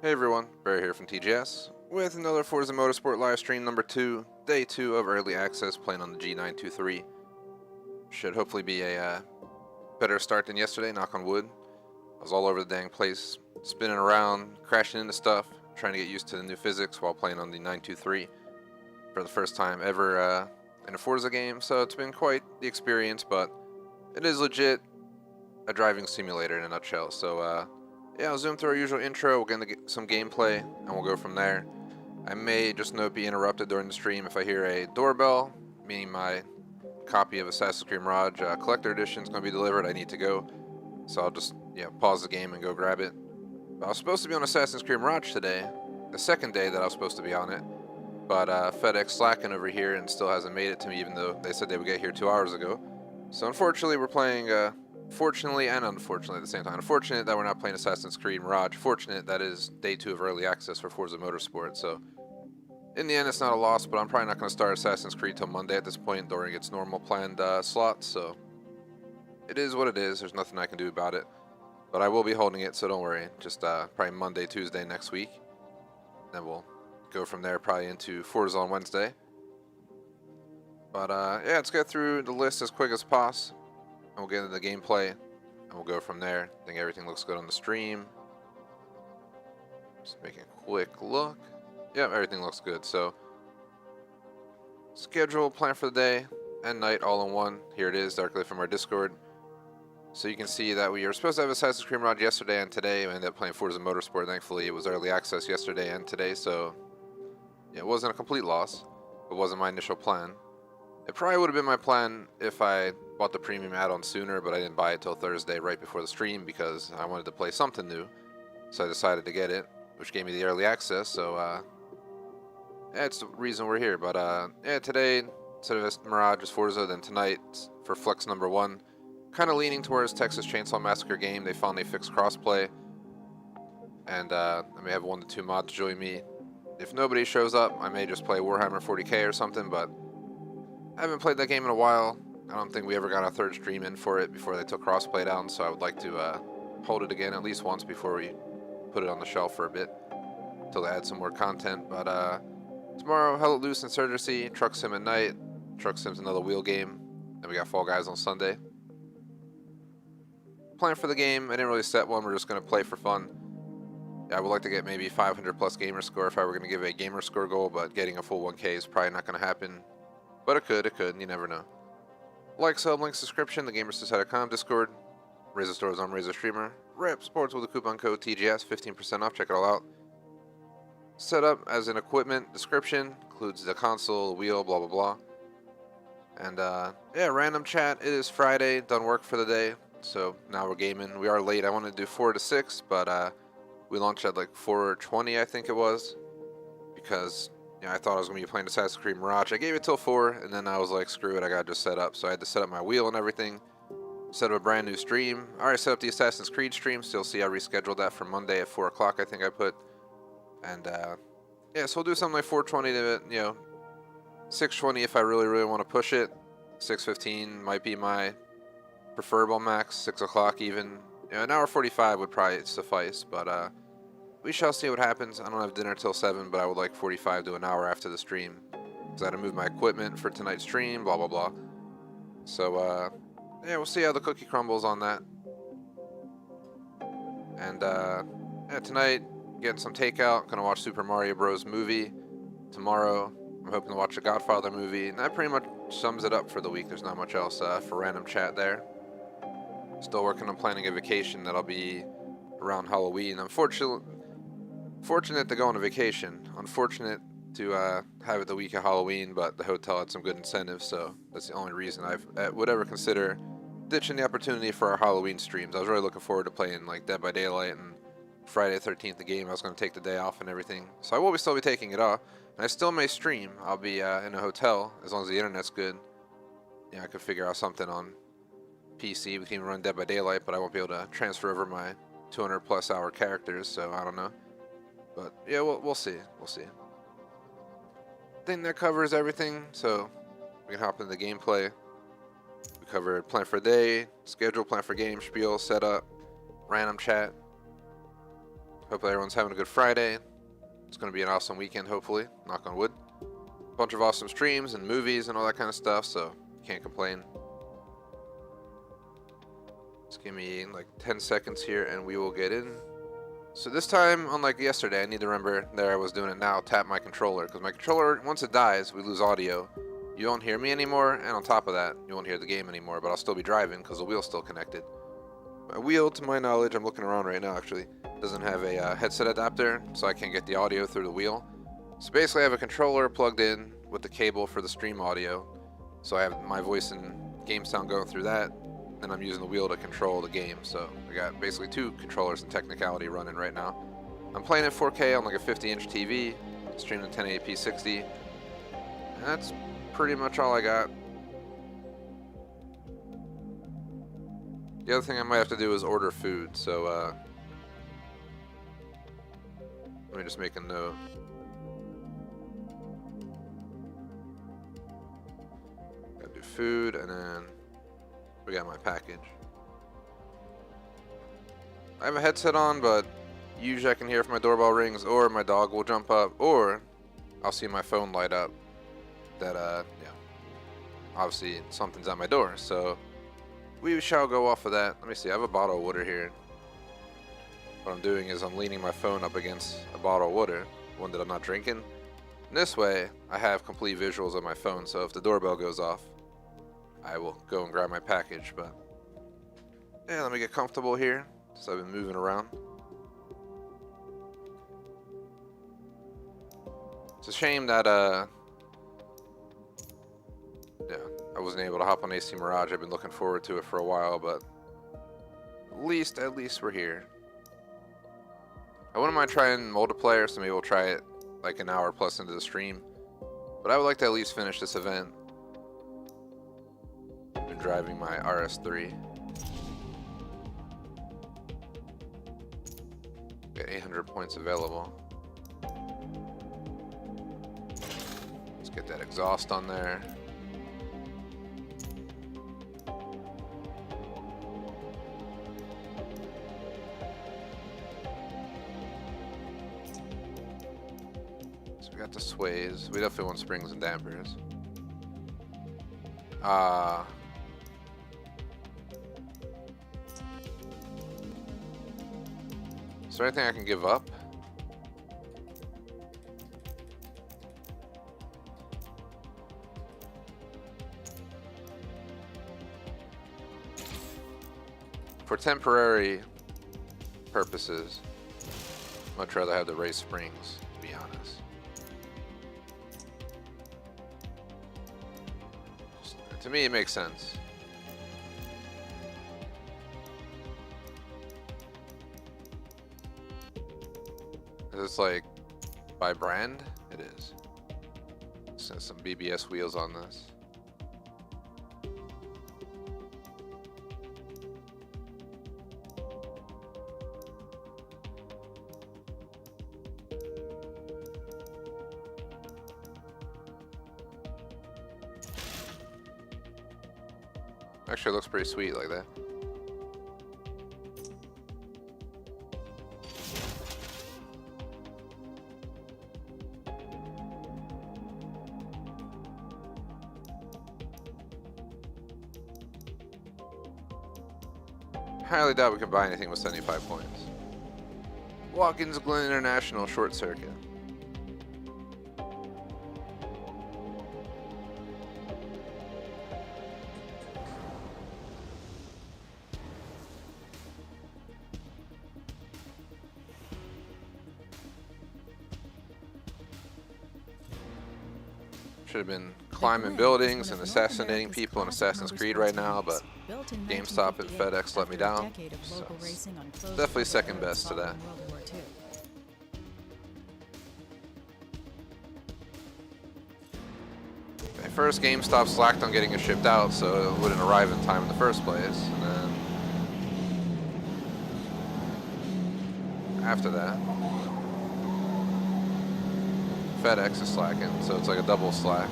Hey everyone, Barry here from TGS with another Forza Motorsport live stream number 2, day 2 of early access playing on the G923. Should hopefully be a better start than yesterday, knock on wood. I was all over the dang place, spinning around, crashing into stuff, trying to get used to the new physics while playing on the 923 for the first time ever in a Forza game, so it's been quite the experience, but it is legit a driving simulator in a nutshell. So yeah, I'll zoom through our usual intro, we're going to get some gameplay, and we'll go from there. I may just not be interrupted during the stream if I hear a doorbell, meaning my copy of Assassin's Creed Mirage Collector Edition is going to be delivered. I need to go, so I'll just pause the game and go grab it. But I was supposed to be on Assassin's Creed Mirage today, the second day that I was supposed to be on it, but FedEx slacking over here and still hasn't made it to me, even though they said they would get here 2 hours ago. So unfortunately, we're playing fortunately and unfortunately at the same time. Unfortunate that we're not playing Assassin's Creed Mirage. Fortunate that is day 2 of early access for Forza Motorsport. So in the end, it's not a loss, but I'm probably not going to start Assassin's Creed till Monday at this point during its normal planned slots. So it is what it is. There's nothing I can do about it. But I will be holding it, so don't worry. Just probably Monday, Tuesday next week. Then we'll go from there probably into Forza on Wednesday. But yeah, let's get through the list as quick as possible. We'll get into the gameplay, and we'll go from there. I think everything looks good on the stream. Just making a quick look. Yep, everything looks good. So, schedule, plan for the day and night all in one. Here it is, directly from our Discord. So you can see that we were supposed to have Assassin's Creed Mirage yesterday and today. We ended up playing Forza Motorsport. Thankfully, it was early access yesterday and today, so yeah, it wasn't a complete loss. It wasn't my initial plan. It probably would have been my plan if I bought the premium add-on sooner, but I didn't buy it till Thursday right before the stream because I wanted to play something new. So I decided to get it, which gave me the early access. So yeah, it's the reason we're here. But yeah, today, instead of Mirage is Forza, then tonight for Flex number 1. Kind of leaning towards Texas Chainsaw Massacre game. They finally fixed crossplay. And I may have 1 to 2 mods join me. If nobody shows up, I may just play Warhammer 40k or something, but I haven't played that game in a while. I don't think we ever got a third stream in for it before they took crossplay down, so I would like to hold it again at least once before we put it on the shelf for a bit until they add some more content. But tomorrow, Hell Let Loose, Insurgency, Truck Sim at night. Truck Sim's another wheel game. Then we got Fall Guys on Sunday. Plan for the game, I didn't really set one, we're just going to play for fun. Yeah, I would like to get maybe 500 plus gamer score if I were going to give a gamer score goal, but getting a full 1K is probably not going to happen. But it could, you never know. Like, sub, links, description, the gamersociety.com, Discord, Razer stores on Razer Streamer, Rep Sports with the coupon code TGS, 15% off, check it all out. Setup as an equipment, description, includes the console, the wheel, blah, blah, blah. And yeah, random chat, it is Friday, done work for the day, so now we're gaming. We are late, I wanted to do 4 to 6, but we launched at like 4:20, I think it was, because I thought I was going to be playing Assassin's Creed Mirage. I gave it till 4, and then I was like, screw it, I got to just set up. So I had to set up my wheel and everything, set up a brand new stream. I already set up the Assassin's Creed stream, so you'll see I rescheduled that for Monday at 4 o'clock, I think I put. And yeah, so we'll do something like 4:20 to, 6:20 if I really, really want to push it. 6:15 might be my preferable max, 6 o'clock even. An hour 45 would probably suffice, but we shall see what happens. I don't have dinner till 7, but I would like 45 to an hour after the stream. Because I had to move my equipment for tonight's stream, blah, blah, blah. So, yeah, we'll see how the cookie crumbles on that. And, yeah, tonight, getting some takeout. Gonna watch Super Mario Bros. Movie. Tomorrow, I'm hoping to watch a Godfather movie. And that pretty much sums it up for the week. There's not much else for random chat there. Still working on planning a vacation that'll be around Halloween. Fortunate to go on a vacation. Unfortunate to have it the week of Halloween, but the hotel had some good incentives, so that's the only reason I would ever consider ditching the opportunity for our Halloween streams. I was really looking forward to playing like Dead by Daylight and Friday the 13th, the game. I was going to take the day off and everything, so I will still be taking it off, and I still may stream. I'll be in a hotel as long as the internet's good. I could figure out something on PC. We can even run Dead by Daylight, but I won't be able to transfer over my 200 plus hour characters, so I don't know. But yeah, we'll see. We'll see. I think that covers everything, so we can hop into the gameplay. We covered plan for day, schedule, plan for game, spiel, setup, random chat. Hopefully everyone's having a good Friday. It's going to be an awesome weekend, hopefully. Knock on wood. Bunch of awesome streams and movies and all that kind of stuff, so can't complain. Just give me like 10 seconds here and we will get in. So this time, unlike yesterday, I need to remember there I was doing it now, tap my controller. Because my controller, once it dies, we lose audio. You won't hear me anymore, and on top of that, you won't hear the game anymore, but I'll still be driving because the wheel's still connected. My wheel, to my knowledge, I'm looking around right now actually, doesn't have a headset adapter, so I can't get the audio through the wheel. So basically I have a controller plugged in with the cable for the stream audio. So I have my voice and game sound going through that. And I'm using the wheel to control the game, so I got basically 2 controllers and technicality running right now. I'm playing in 4K on like a 50-inch TV, streaming in 1080p 60. And that's pretty much all I got. The other thing I might have to do is order food, so let me just make a note. Gotta do food, and then we got my package. I have a headset on, but usually I can hear if my doorbell rings, or my dog will jump up, or I'll see my phone light up that, yeah, obviously something's at my door. So we shall go off of that. Let me see, I have a bottle of water here. What I'm doing is I'm leaning my phone up against a bottle of water, one that I'm not drinking. And this way, I have complete visuals on my phone, so if the doorbell goes off, I will go and grab my package. But yeah, let me get comfortable here since I've been moving around. It's a shame that yeah, I wasn't able to hop on AC Mirage. I've been looking forward to it for a while, but at least we're here. I wouldn't mind trying multiplayer, so maybe we'll try it like an hour plus into the stream. But I would like to at least finish this event. Driving my RS3. Got 800 points available. Let's get that exhaust on there. So we got the sways. We definitely want springs and dampers. Is there anything I can give up? For temporary purposes, I'd much rather have the race springs, to be honest. To me, it makes sense. Is this like by brand? It is. So some BBS wheels on this. Actually, it looks pretty sweet like that. Highly doubt we can buy anything with 75 points. Watkins Glen International Short Circuit. Should have been climbing buildings and assassinating people in Assassin's Creed right now, but GameStop and FedEx let me down. So definitely second best to that. At first, GameStop slacked on getting it shipped out, so it wouldn't arrive in time in the first place. And then after that, FedEx is slacking, so it's like a double slack.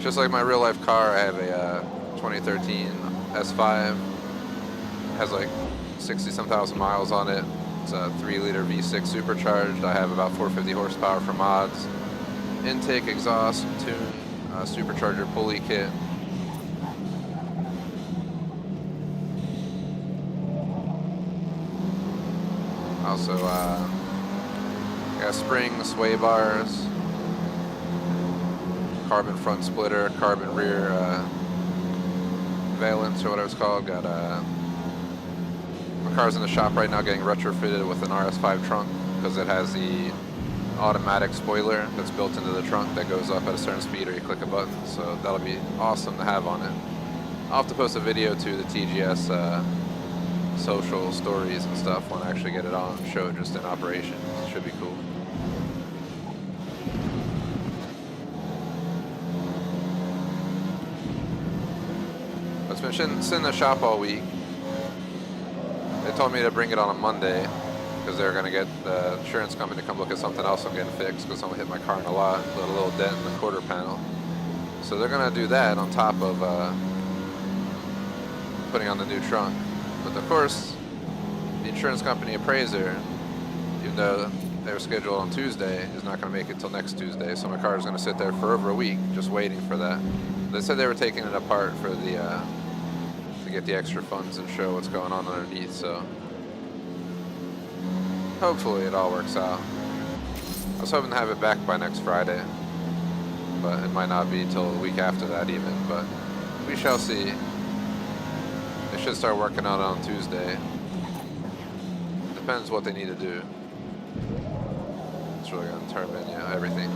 Just like my real life car, I have a 2013 S5. It has like 60-some thousand miles on it. It's a 3-liter V6 supercharged. I have about 450 horsepower for mods. Intake, exhaust, tune, supercharger pulley kit. Also, got springs, sway bars, carbon front splitter, carbon rear valence, or whatever it's called. Got my car's in the shop right now getting retrofitted with an RS5 trunk because it has the automatic spoiler that's built into the trunk that goes up at a certain speed or you click a button. So that'll be awesome to have on it. I'll have to post a video to the TGS social stories and stuff when I actually get it on and show it just in operation. It should be cool. It's been sitting in the shop all week. They told me to bring it on a Monday because they're going to get the insurance company to come look at something else I'm getting fixed because someone hit my car in a lot, a little dent in the quarter panel. So they're going to do that on top of putting on the new trunk. But of course, the insurance company appraiser, even though they were scheduled on Tuesday, is not going to make it till next Tuesday. So my car is going to sit there for over a week just waiting for that. They said they were taking it apart for the to get the extra funds and show what's going on underneath. So hopefully it all works out. I was hoping to have it back by next Friday, but it might not be till the week after that even. But we shall see. They should start working on it on Tuesday. Depends what they need to do. It's really going to determine, everything.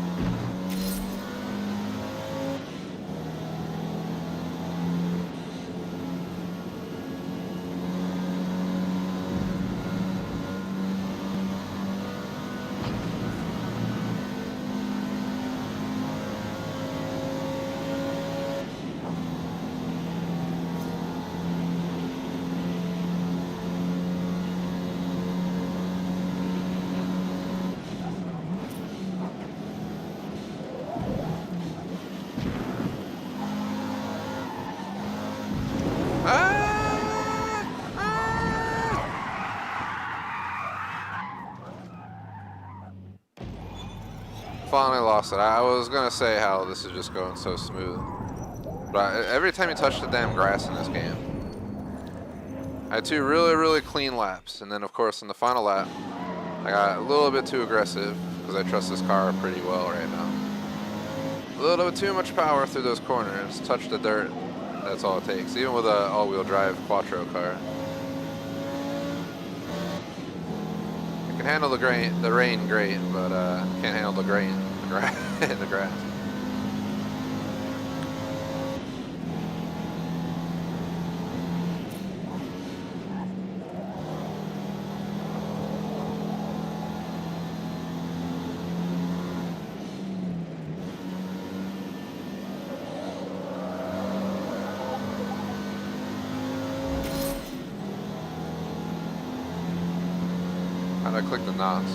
Finally lost it. I was gonna say how this is just going so smooth, but every time you touch the damn grass in this game, I had 2 really clean laps, and then of course in the final lap, I got a little bit too aggressive because I trust this car pretty well right now. A little bit too much power through those corners. Touch the dirt. That's all it takes, even with a all-wheel drive quattro car. I can handle the rain great, but can't handle the grain in the grass. How'd I click the knots?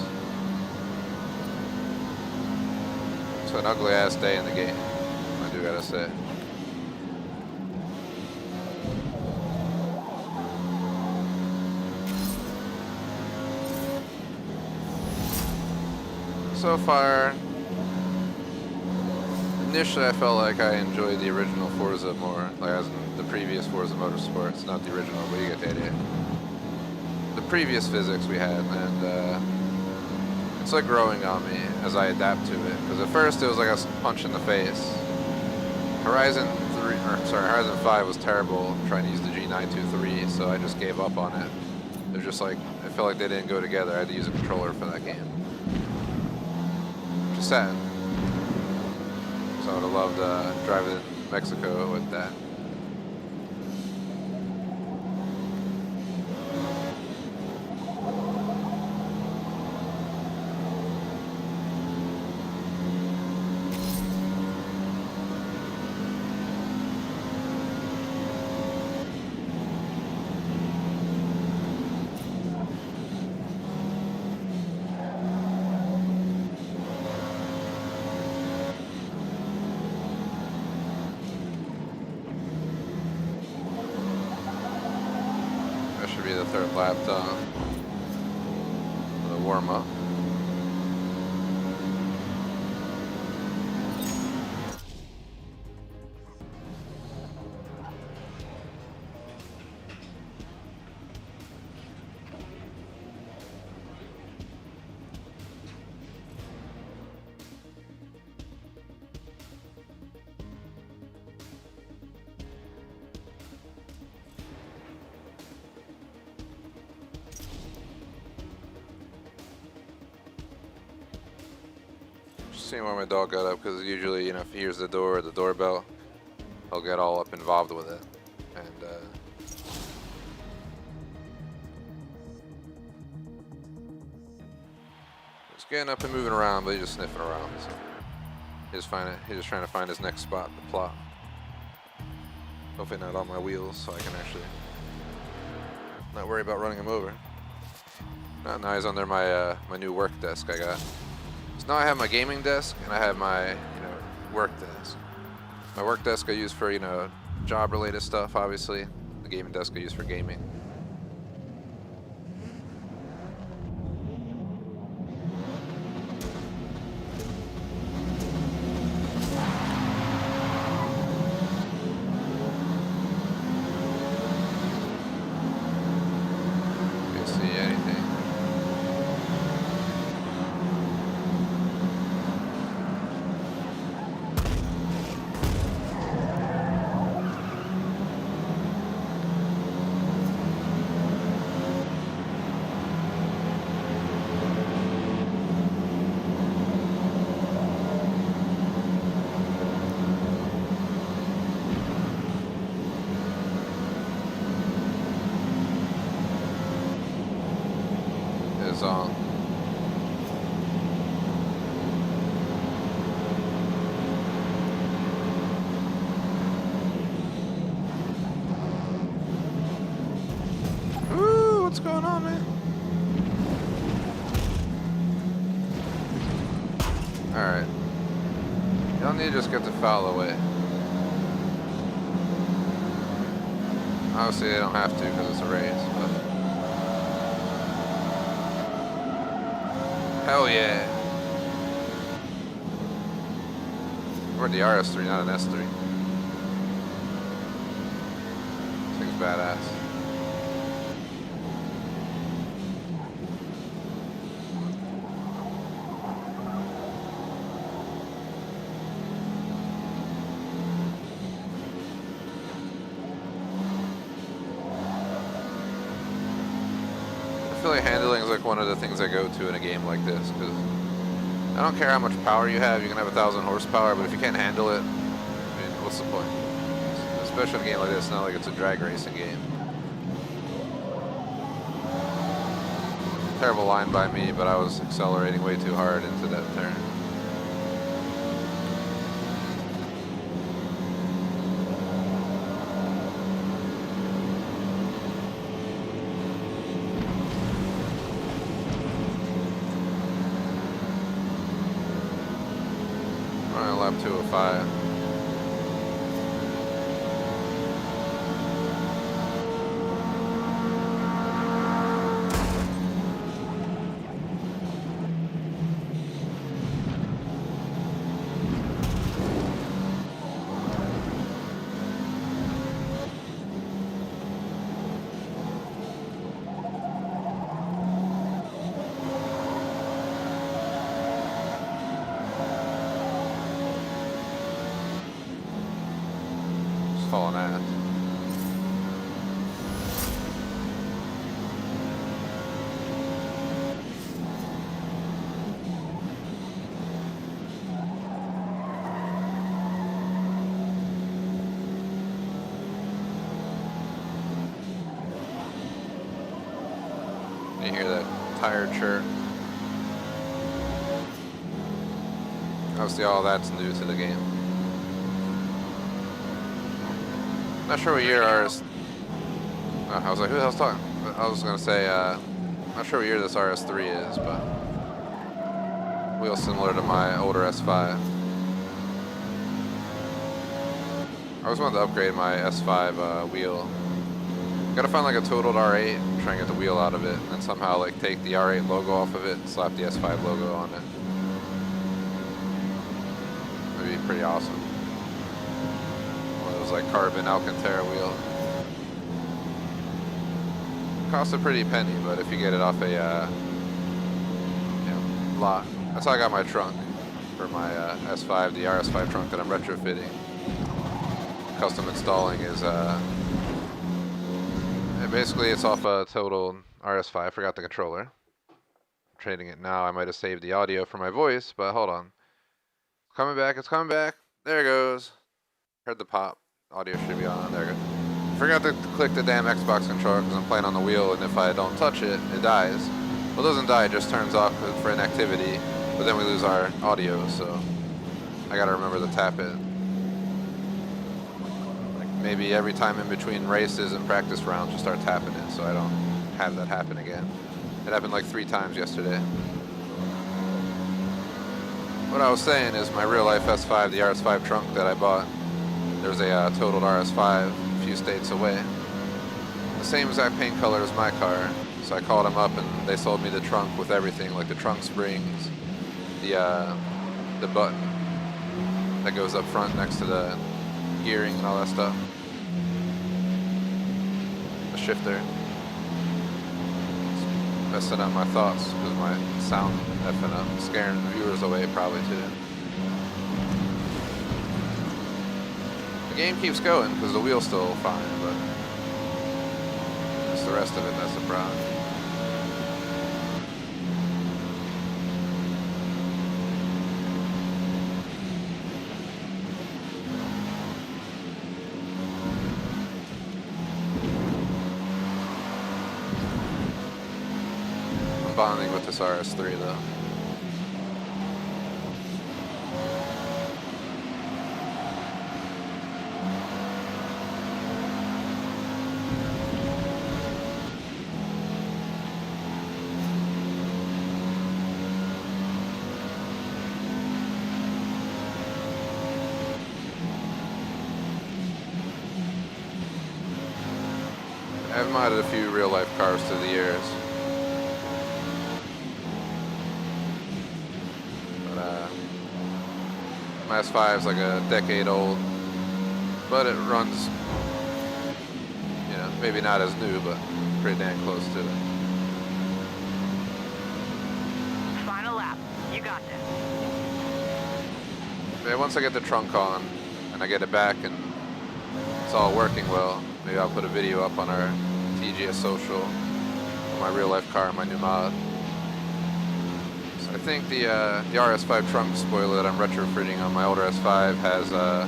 It's an ugly ass day in the game, I do gotta say. So far, initially I felt like I enjoyed the original Forza more, like as in the previous Forza Motorsport. It's not the original, but you get the idea. The previous physics we had, and it's like growing on me as I adapt to it. Because at first it was like a punch in the face. Horizon 5 was terrible trying to use the G923, so I just gave up on it. It was just like, I felt like they didn't go together. I had to use a controller for that game. Which is sad. So I would have loved driving in Mexico with that. The 3rd lap done. warm up. Seeing why my dog got up, because usually, you know, if he hears the door or the doorbell, he'll get all up involved with it. And he's getting up and moving around, but he's just sniffing around. So he's just trying to find his next spot to plot. Hopefully not on my wheels, so I can actually not worry about running him over. Now he's under my my new work desk I got. So now I have my gaming desk and I have my, work desk. My work desk I use for, job related stuff, obviously. The gaming desk I use for gaming. Can't see anything. On. Ooh, what's going on, man? Alright. Y'all need to just get the foul away. Obviously, they don't have to because it's a race, but. Hell yeah. We're the RS3, not an S3. This thing's badass. I feel like handling is like one of the things I go to in a game like this, because I don't care how much power you have. You can have 1,000 horsepower, but if you can't handle it, I mean, what's the point? Especially in a game like this, it's not like it's a drag racing game. Terrible line by me, but I was accelerating way too hard into that turn. Lap 205. Hauling ass. You hear that tire chirp? Obviously all that's new to the game. Not sure what year RS. I was like, who the hell's talking? I was gonna say, not sure what year this RS3 is, but wheels similar to my older S5. I always wanted to upgrade my S5 wheel Gotta find like a totaled R8, try and get the wheel out of it, and then somehow like take the R8 logo off of it and slap the S5 logo on it. That'd be pretty awesome. One of those like carbon Alcantara wheel. Costs a pretty penny, but if you get it off a lot. That's how I got my trunk for my S5, the RS5 trunk that I'm retrofitting. Custom installing is basically it's off a total RS5. Forgot the controller. I'm trading it now. I might have saved the audio for my voice, but hold on. Coming back. It's coming back. There it goes. Heard the pop. Audio should be on. There it goes. Forgot to click the damn Xbox controller because I'm playing on the wheel, and if I don't touch it, it dies. Well, it doesn't die. It just turns off for inactivity, but then we lose our audio, so I gotta remember to tap it. Maybe every time in between races and practice rounds, just start tapping it so I don't have that happen again. It happened like 3 times yesterday. What I was saying is my real life S5, the RS5 trunk that I bought, there's a totaled RS5 a few states away. The same exact paint color as my car. So I called them up and they sold me the trunk with everything, like the trunk springs, the button that goes up front next to the gearing and all that stuff. The shifter. It's messing up my thoughts because my sound effing up, scaring viewers away probably too. The game keeps going because the wheel's still fine, but it's the rest of it that's the problem. Bonding with this RS3 though. I've modded a few real life cars through the years. My S5 is like a decade old, but it runs, you know, maybe not as new, but pretty damn close to it. Final lap. You got this. Yeah, once I get the trunk on and I get it back and it's all working well, maybe I'll put a video up on our TGS social of my real life car and my new mod. I think the RS5 trunk spoiler that I'm retrofitting on my older S5 has, I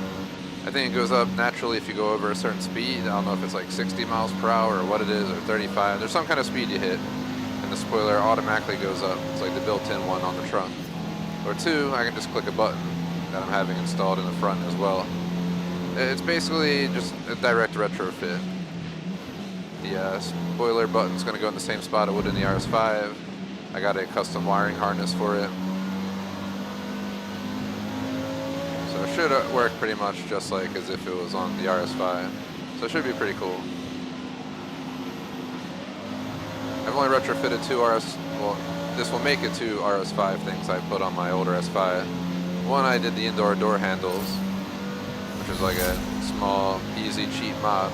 think it goes up naturally if you go over a certain speed. I don't know if it's like 60 miles per hour or what it is, or 35. There's some kind of speed you hit, and the spoiler automatically goes up. It's like the built-in one on the trunk. Or 2, I can just click a button that I'm having installed in the front as well. It's basically just a direct retrofit. The spoiler button's going to go in the same spot it would in the RS5. I got a custom wiring harness for it. So it should work pretty much just like as if it was on the RS5. So it should be pretty cool. I've only retrofitted 2 well, this will make it 2 RS5 things I put on my older S5. One, I did the indoor door handles, which is like a small, easy, cheap mod.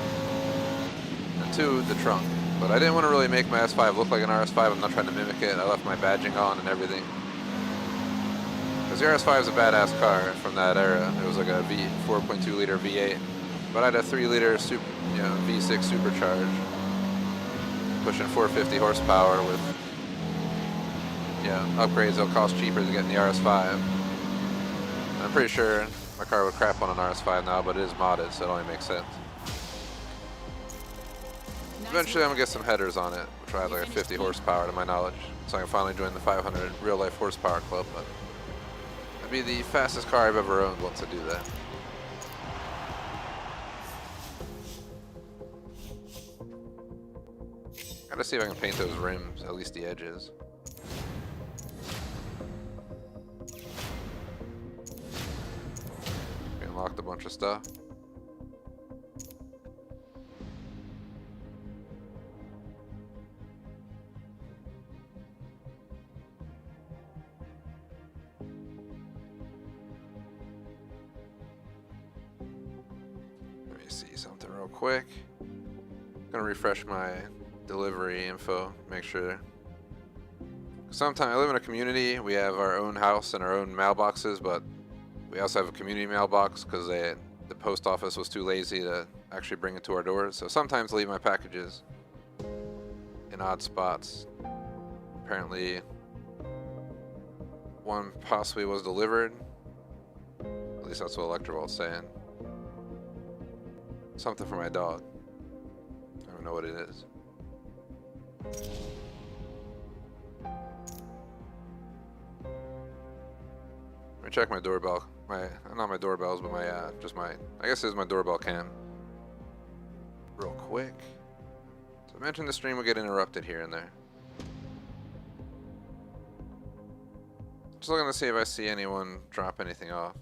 And 2, the trunk. But I didn't want to really make my S5 look like an RS5. I'm not trying to mimic it. I left my badging on and everything. Because the RS5 is a badass car from that era. It was like a 4.2 liter V8. But I had a 3 liter V6 supercharged. Pushing 450 horsepower with upgrades that'll cost cheaper to get in the RS5. And I'm pretty sure my car would crap on an RS5 now, but it is modded, so it only makes sense. Eventually I'm going to get some headers on it, which will have like a 50 horsepower to my knowledge. So I can finally join the 500 real life horsepower club, but it'll be the fastest car I've ever owned once I do that. Gotta see if I can paint those rims, at least the edges. We unlocked a bunch of stuff. see something real quick. Gonna refresh my delivery info, make sure. Sometimes I live in a community, we have our own house and our own mailboxes, but we also have a community mailbox because the post office was too lazy to actually bring it to our doors. So sometimes I leave my packages in odd spots. Apparently one possibly was delivered. At least that's what Electrovolt's saying. Something for my dog. I don't know what it is. Let me check my doorbell. Not my doorbells, but my just my. I guess it's my doorbell cam. Real quick. So I mentioned the stream will get interrupted here and there. Just looking to see if I see anyone drop anything off.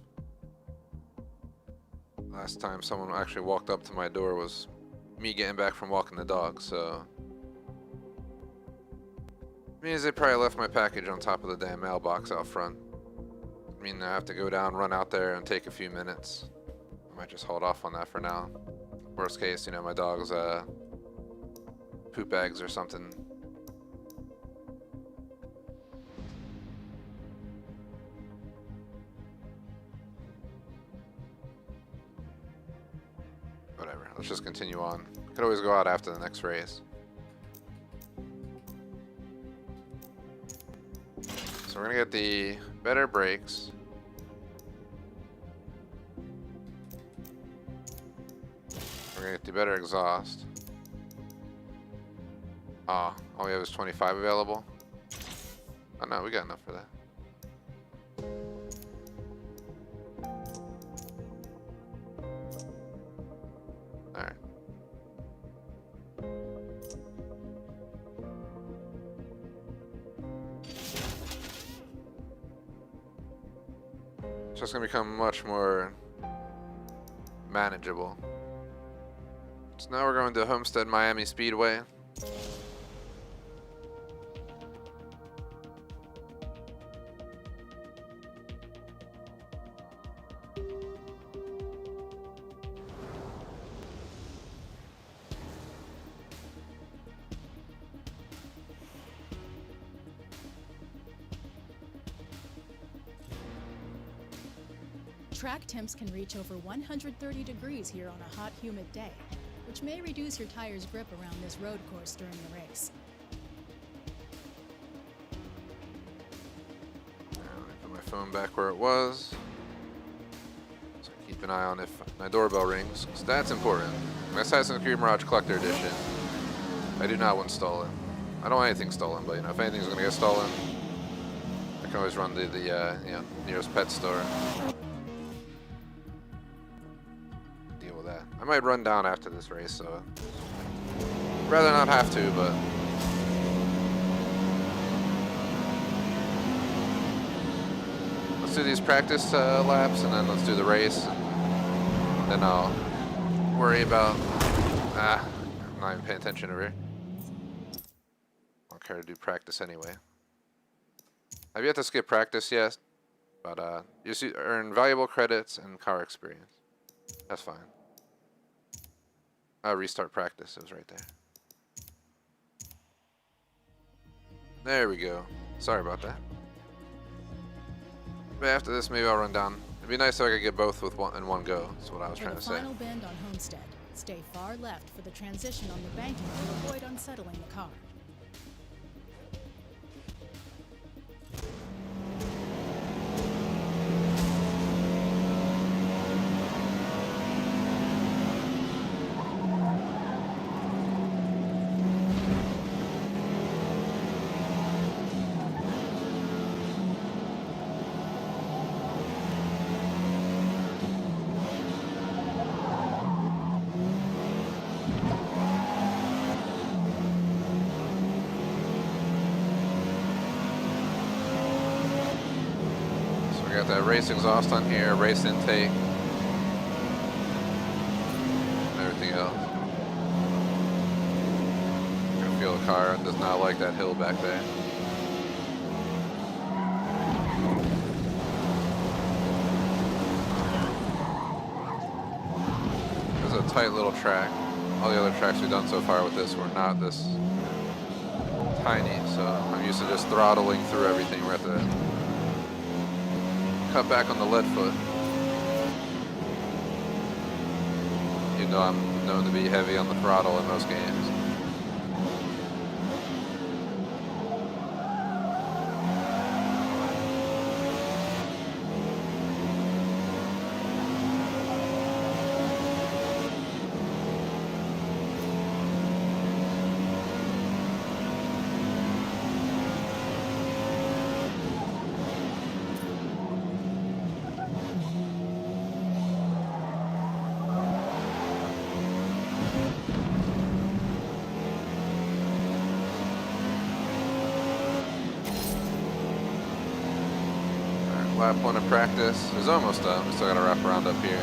Last time someone actually walked up to my door was me getting back from walking the dog, so means they probably left my package on top of the damn mailbox out front. I mean, I have to go down, run out there, and take a few minutes. I might just hold off on that for now. Worst case, you know, my dog's poop eggs or something. Whatever, let's just continue on. Could always go out after the next race. So we're gonna get the better brakes. We're gonna get the better exhaust. Ah, all we have is 25 available. Oh no, we got enough for that. Alright. So it's gonna become much more manageable. So now we're going to Homestead Miami Speedway. Track temps can reach over 130 degrees here on a hot, humid day, which may reduce your tire's grip around this road course during the race. Let me put my phone back where it was. So keep an eye on if my doorbell rings, because that's important. My Assassin's Creed Mirage Collector Edition, I do not want stolen. I don't want anything stolen, but you know, if anything's gonna get stolen, I can always run to the you know, nearest pet store. Deal with that. I might run down after this race, so rather not have to, but let's do these practice laps, and then let's do the race, and then I'll worry about. I'm not even paying attention over here. I don't care to do practice anyway. I've yet to skip practice yet, but you see, earn valuable credits and car experience. That's fine. Restart practice. It was right there. There we go. Sorry about that. But after this, maybe I'll run down. It'd be nice if I could get both with in one go. That's what I was trying to say. For the final bend on Homestead, stay far left for the transition on the banking to avoid unsettling the car. Got that race exhaust on here, race intake, and everything else. You can feel the car does not like that hill back there. There's a a tight little track. All the other tracks we've done so far with this were not this tiny, so I'm used to just throttling through everything. We're at the cut back on the lead foot. Even though I'm known to be heavy on the throttle in most games. Lap 1 of practice is almost done. We still got to wrap around up here.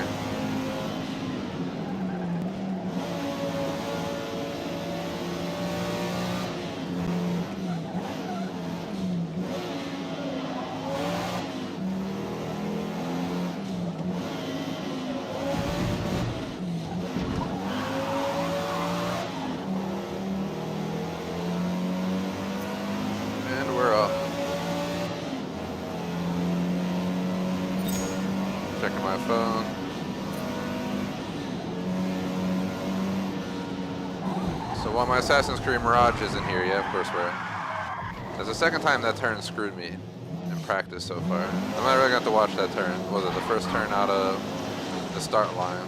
And we're up. Checking my phone. So while my Assassin's Creed Mirage isn't here yet, of course that's the second time that turn screwed me in practice so far. I'm not really going to have to watch that turn. Was it the first turn out of the start line?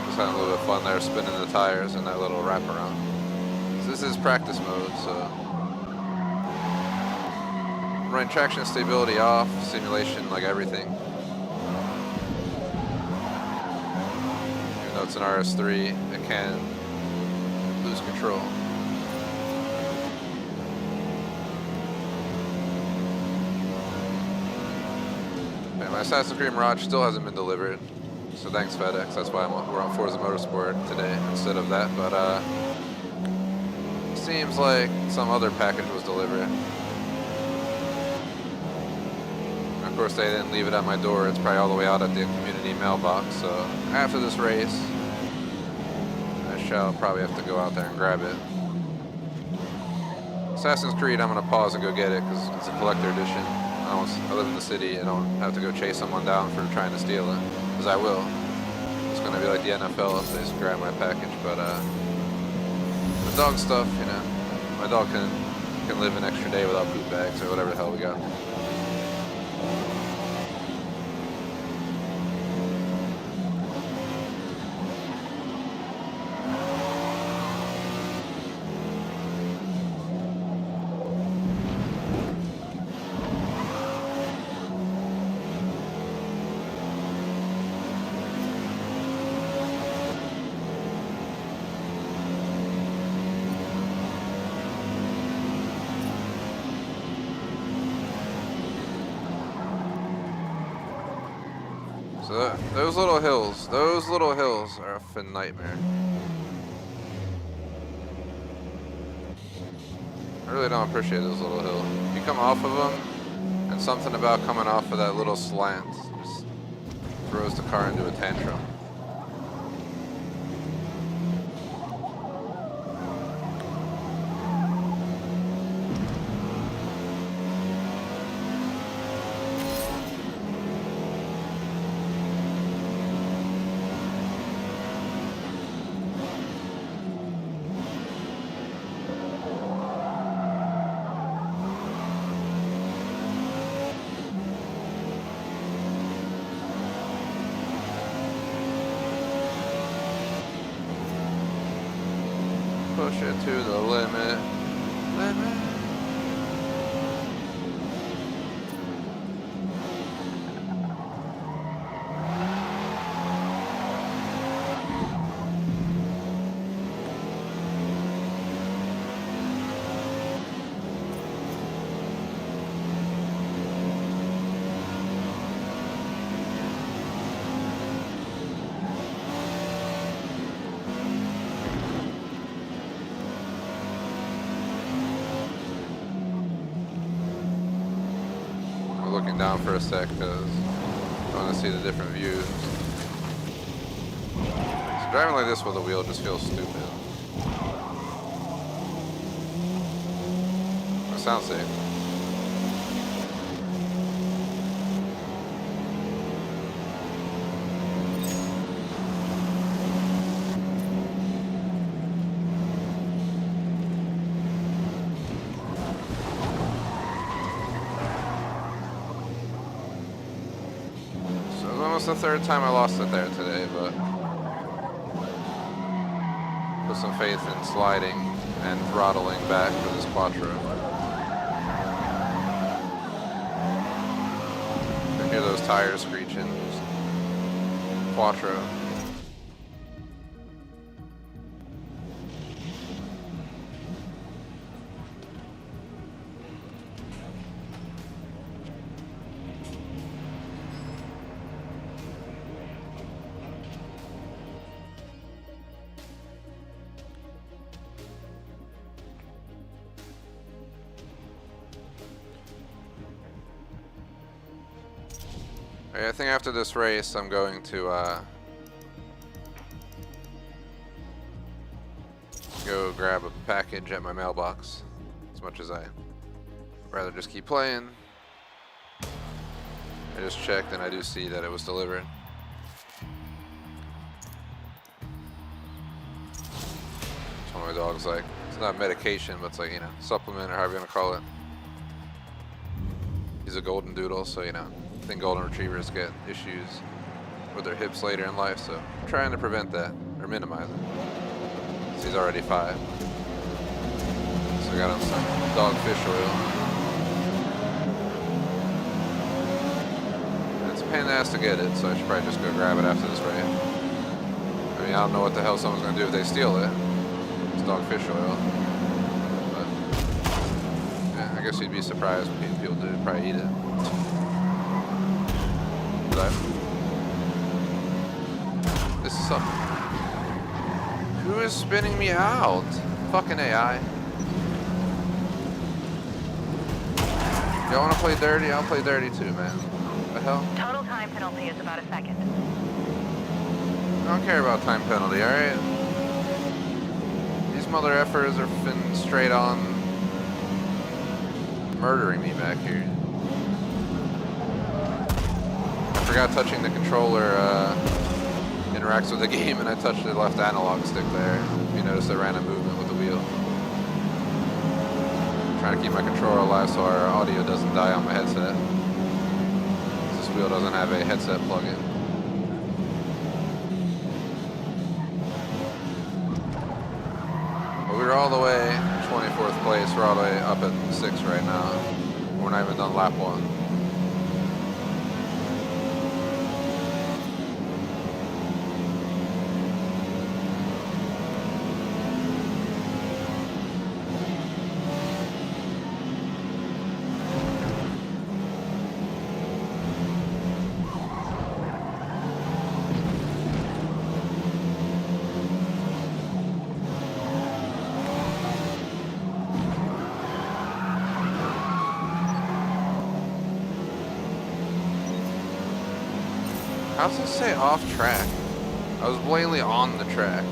Just having a little bit of fun there, spinning the tires and that little wraparound. So this is practice mode, so running traction and stability off, simulation like everything. Even though it's an RS3, it can lose control. And my Assassin's Creed Mirage still hasn't been delivered, so thanks FedEx. That's why we're on Forza Motorsport today instead of that. But seems like some other package was delivered. Of course, they didn't leave it at my door. It's probably all the way out at the community mailbox. So after this race, I shall probably have to go out there and grab it. Assassin's Creed, I'm going to pause and go get it because it's a collector edition. I live in the city. I don't have to go chase someone down for trying to steal it, because I will. It's going to be like the NFL if they just grab my package. But the dog stuff, you know, my dog can live an extra day without poop bags or whatever the hell we got. So those little hills are a fin nightmare. I really don't appreciate those little hills. You come off of them, and something about coming off of that little slant just throws the car into a tantrum. Push it to the limit. Looking down for a sec because want to see the different views. So driving like this with a wheel just feels stupid. It sounds safe. The third time I lost it there today, but put some faith in sliding and throttling back for this Quattro. I hear those tires screeching. Quattro. I think after this race, I'm going to go grab a package at my mailbox. As much as I'd rather just keep playing, I just checked and I do see that it was delivered. That's what my dog's like. It's not medication, but it's like, you know, supplement or however you want to call it. He's a golden doodle, so you know. I think golden retrievers get issues with their hips later in life, so I'm trying to prevent that or minimize it. So he's already 5. So I got him some dog fish oil. And it's a pain in the ass to get it, so I should probably just go grab it after this race. I mean, I don't know what the hell someone's gonna do if they steal it. It's dog fish oil. But yeah, I guess you'd be surprised when people do probably eat it. This is something. Who is spinning me out? Fucking AI. Y'all wanna play dirty? I'll play dirty too, man. What the hell? Total time penalty is about a second. I don't care about time penalty, alright? These mother effers are fin straight on murdering me back here. I forgot touching the controller interacts with the game, and I touched the left analog stick there. You notice the random movement with the wheel. I'm trying to keep my controller alive so our audio doesn't die on my headset. This wheel doesn't have a headset plug-in. But we're all the way 24th place. We're all the way up at 6 right now. We're not even done lap 1. How does it say off track? I was blatantly on the track.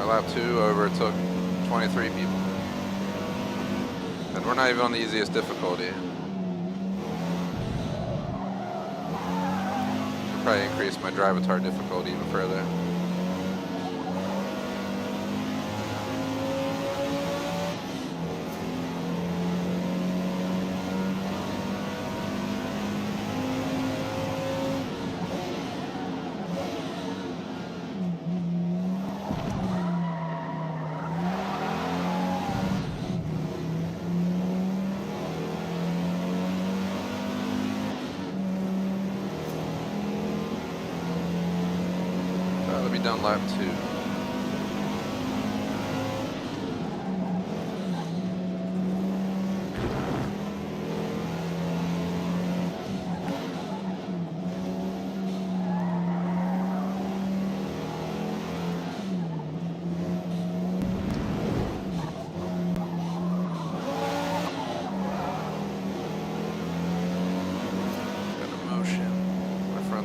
Lap 2 overtook 23 people. And we're not even on the easiest difficulty. Should probably increase my Drivatar difficulty even further. be done lap 2.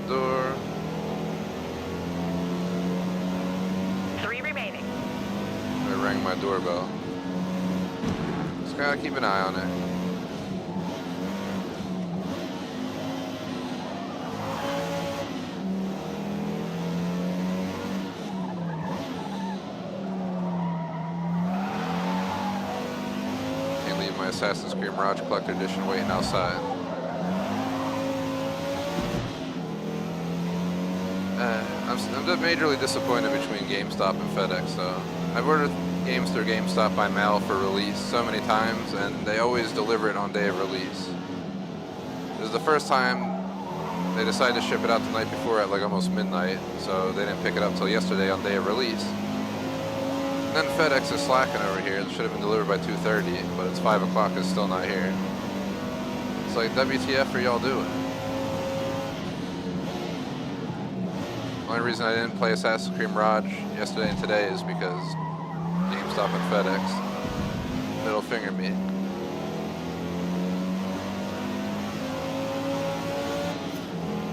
Door. 3 remaining. I rang my doorbell. Just gotta keep an eye on it. Can't leave my Assassin's Creed Mirage Collector Edition waiting outside. I'm majorly disappointed between GameStop and FedEx. So I've ordered games through GameStop by mail for release so many times, and they always deliver it on day of release. This is the first time they decided to ship it out the night before at like almost midnight, so they didn't pick it up till yesterday on day of release. And then FedEx is slacking over here. It should have been delivered by 2:30, but it's 5 o'clock. It's still not here. It's like, WTF are y'all doing? The only reason I didn't play Assassin's Creed Mirage yesterday and today is because GameStop and FedEx middle finger me.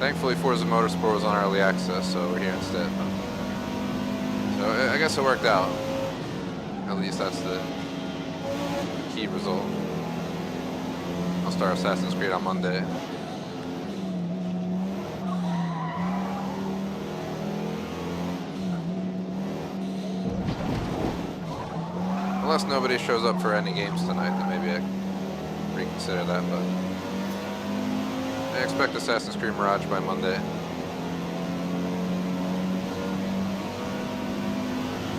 Thankfully, Forza Motorsport was on early access, so we're here instead. So I guess it worked out. At least that's the key result. I'll start Assassin's Creed on Monday. Unless nobody shows up for any games tonight, then maybe I can reconsider that, but I expect Assassin's Creed Mirage by Monday.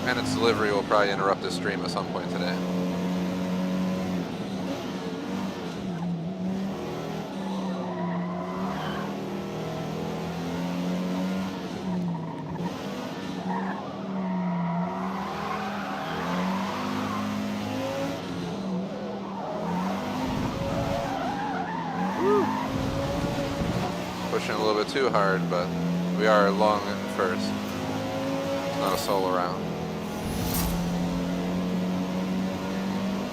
And its delivery will probably interrupt this stream at some point today. Pushing a little bit too hard, but we are long in first. It's not a solo round.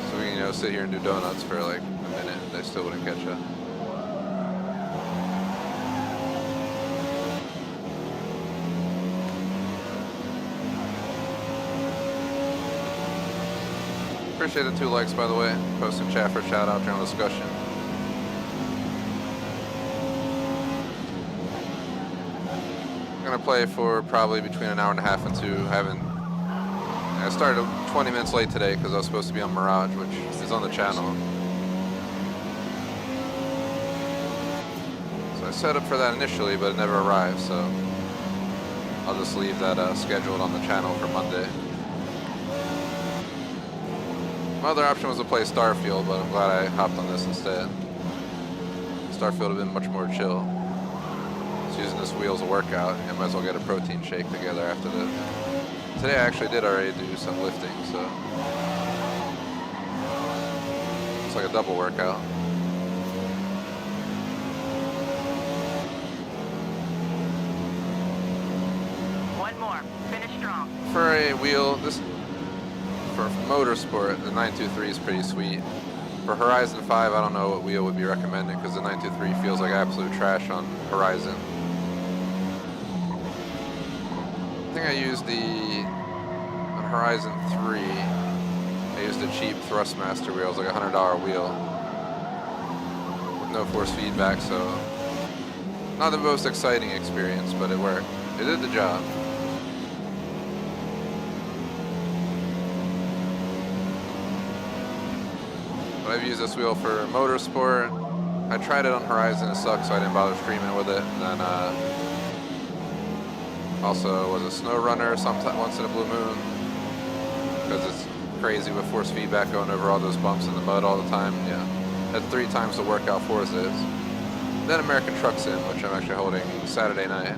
So we can, sit here and do donuts for like a minute. They still wouldn't catch up. Appreciate the 2 likes, by the way. Post in chat for a shout out during the discussion. I'm gonna play for probably between an hour and a half and 2. I started 20 minutes late today because I was supposed to be on Mirage, which is on the channel. So I set up for that initially, but it never arrived, so I'll just leave that scheduled on the channel for Monday. My other option was to play Starfield, but I'm glad I hopped on this instead. Starfield would have been much more chill. Just using this wheel as a workout, I might as well get a protein shake together after this. Today I actually did already do some lifting, so it's like a double workout. One more. Finish strong. For a wheel, for Motorsport, the 923 is pretty sweet. For Horizon 5, I don't know what wheel would be recommended because the 923 feels like absolute trash on Horizon. I think I used on Horizon 3, I used a cheap Thrustmaster wheel. It was like a $100 wheel with no force feedback, so not the most exciting experience, but it worked. It did the job. But I've used this wheel for Motorsport. I tried it on Horizon, it sucked, so I didn't bother streaming with it. And then also was a snow runner once in a blue moon, because it's crazy with force feedback going over all those bumps in the mud all the time. Yeah, that's 3 times the workout Forza is. Then American Truck Sim, which I'm actually holding Saturday night.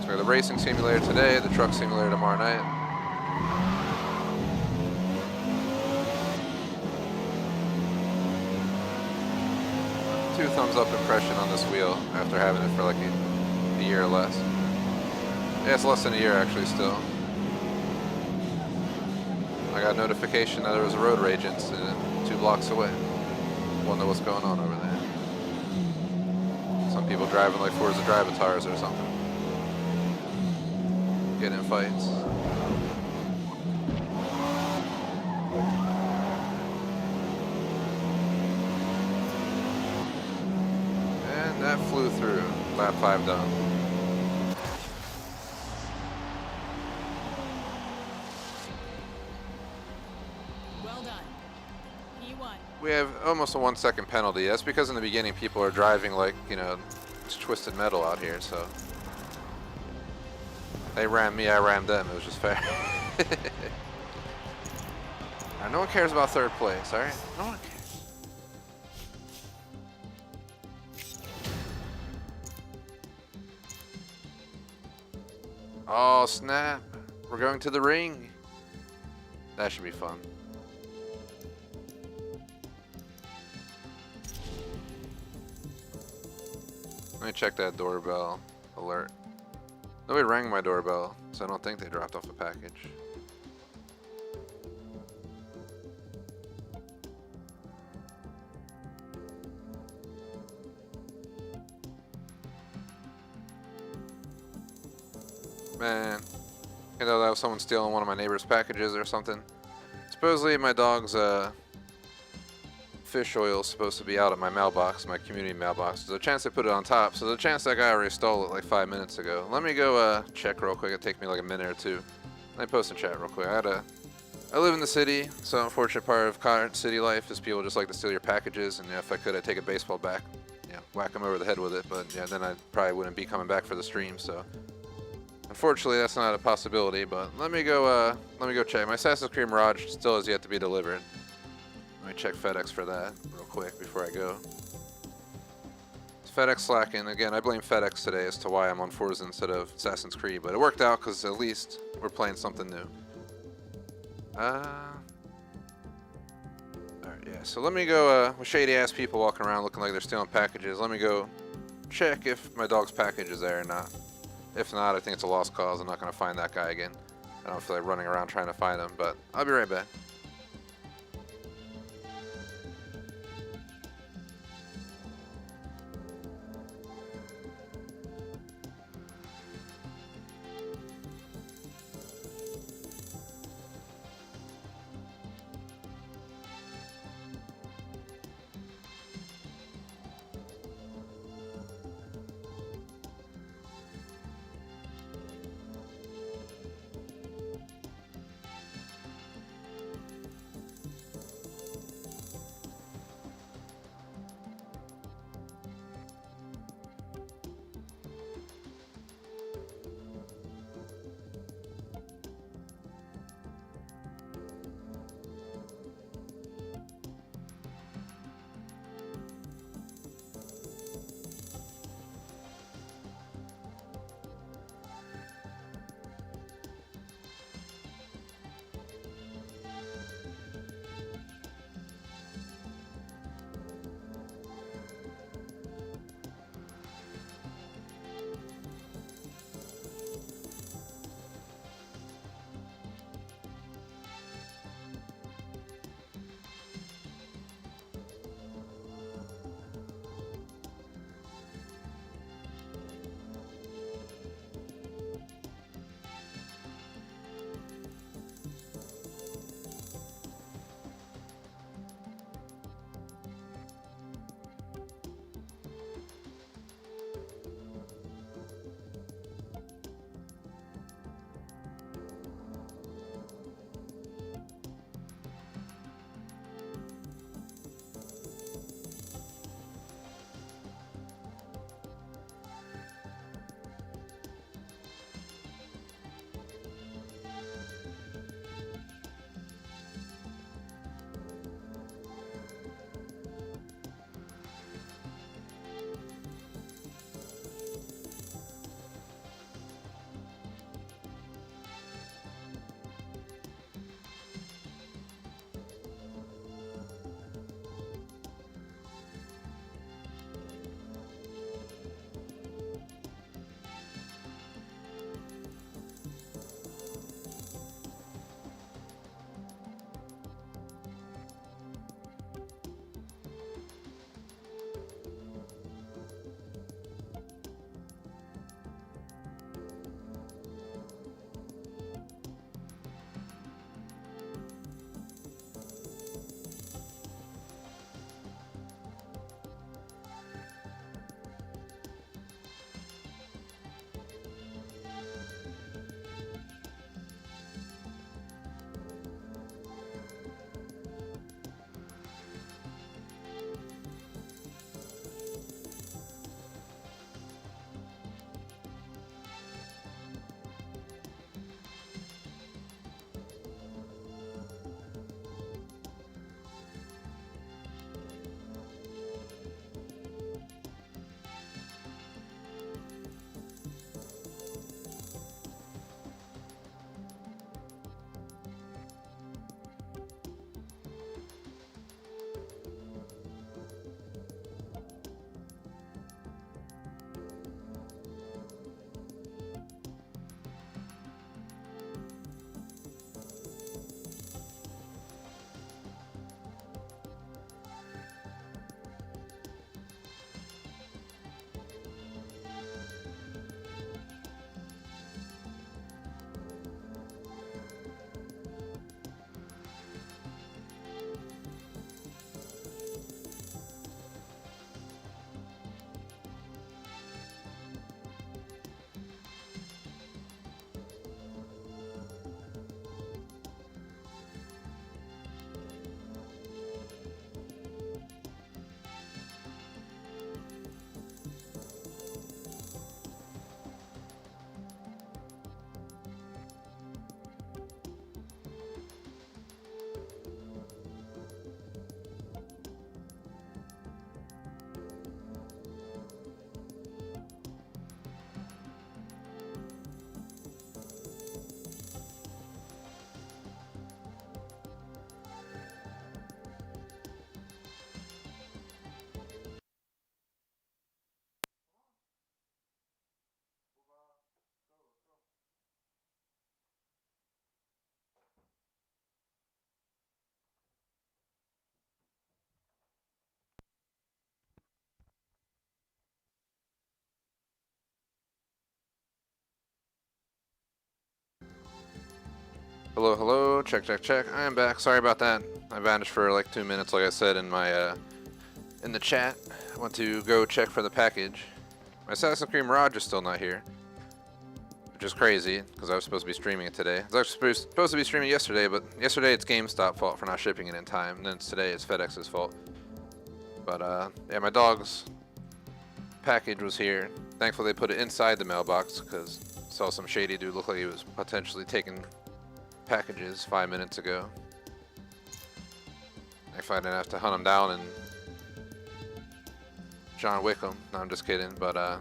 So we got the racing simulator today, the truck simulator tomorrow night. Two thumbs up impression on this wheel after having it for like a year or less. Yeah, it's less than a year actually still. I got a notification that there was a road rage incident 2 blocks away. Wonder what's going on over there. Some people driving like Forza Drivatars or something. Getting in fights. And that flew through. Lap 5 done. Well done. P1. We have almost a 1 second penalty. That's because in the beginning people are driving like, you know, it's twisted metal out here, so. They rammed me, I rammed them. It was just fair. Alright, no one cares about 3rd place, alright? No one cares. Oh, snap. We're going to the ring. That should be fun. Let me check that doorbell alert. Nobody rang my doorbell, so I don't think they dropped off a package. Man, you know that was someone stealing one of my neighbor's packages or something. Supposedly my dog's fish oil is supposed to be out at my mailbox, my community mailbox. There's a chance they put it on top, so there's a chance that guy already stole it like 5 minutes ago. Let me go check real quick. It'll take me like a minute or two. Let me post in chat real quick. I live in the city, so unfortunate part of current city life is people just like to steal your packages, and if I could, I'd take a baseball bat, whack them over the head with it, but yeah, then I probably wouldn't be coming back for the stream, so. Unfortunately, that's not a possibility, but let me go check. My Assassin's Creed Mirage still has yet to be delivered. Let me check FedEx for that real quick before I go. It's FedEx slacking. Again, I blame FedEx today as to why I'm on Forza instead of Assassin's Creed, but it worked out because at least we're playing something new. Alright, yeah, so let me go, with shady ass people walking around looking like they're stealing packages, let me go check if my dog's package is there or not. If not, I think it's a lost cause. I'm not going to find that guy again. I don't feel like running around trying to find him, but I'll be right back. Hello, hello. Check, check, check. I am back. Sorry about that. I vanished for like 2 minutes, like I said in my in the chat. I went to go check for the package. My Assassin's Creed Mirage is still not here, which is crazy because I was supposed to be streaming it today. I was actually supposed to be streaming yesterday, but yesterday it's GameStop's fault for not shipping it in time, and then today it's FedEx's fault. But yeah, my dog's package was here. Thankfully, they put it inside the mailbox because I saw some shady dude look like he was potentially taking packages 5 minutes ago. If I didn't have to hunt him down and John Wick him. No, I'm just kidding, but at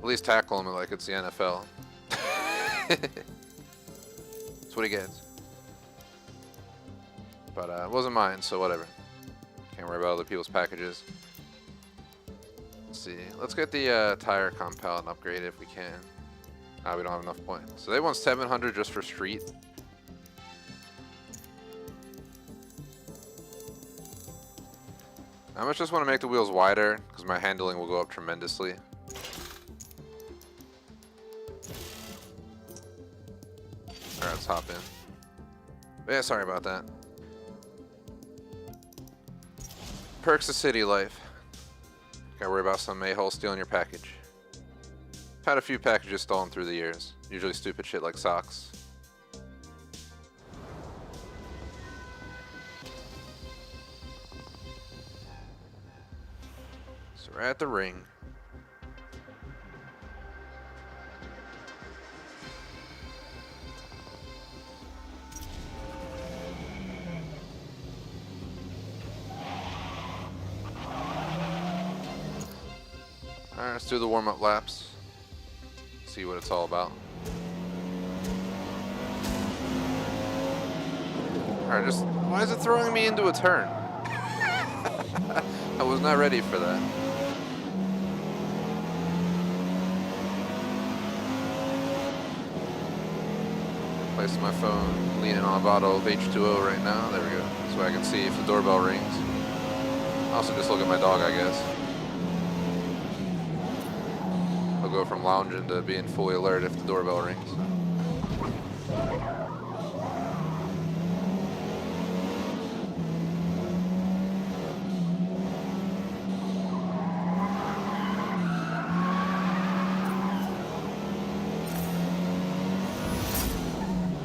least tackle him like it's the NFL. That's what he gets. But it wasn't mine, so whatever. Can't worry about other people's packages. Let's see. Let's get the tire compound upgraded if we can. We don't have enough points. So they want 700 just for street. I just want to make the wheels wider because my handling will go up tremendously. Alright, let's hop in. But yeah, sorry about that. Perks of city life. Gotta worry about some a-hole stealing your package. I've had a few packages stolen through the years. Usually stupid shit like socks. So we're at the ring. Alright, let's do the warm-up laps. See what it's all about. Alright, why is it throwing me into a turn? I was not ready for that. Place my phone, leaning on a bottle of H2O right now. There we go. So I can see if the doorbell rings. Also just look at my dog, I guess. I'll go from lounging to being fully alert if the doorbell rings.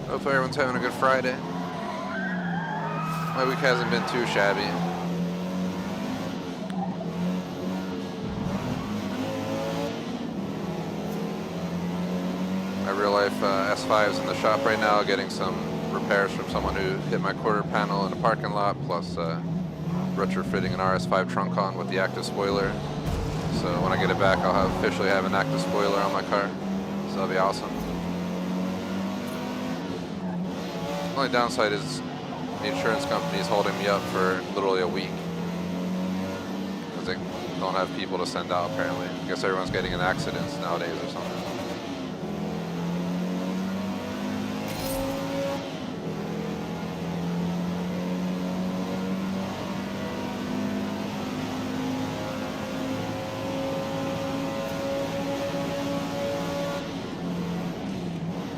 Hopefully everyone's having a good Friday. My week hasn't been too shabby. My real life S5 is in the shop right now getting some repairs from someone who hit my quarter panel in a parking lot, plus retrofitting an RS5 trunk on with the active spoiler. So when I get it back, I'll officially have an active spoiler on my car. So that'll be awesome. The only downside is the insurance company is holding me up for literally a week because they don't have people to send out apparently. I guess everyone's getting in accidents nowadays or something.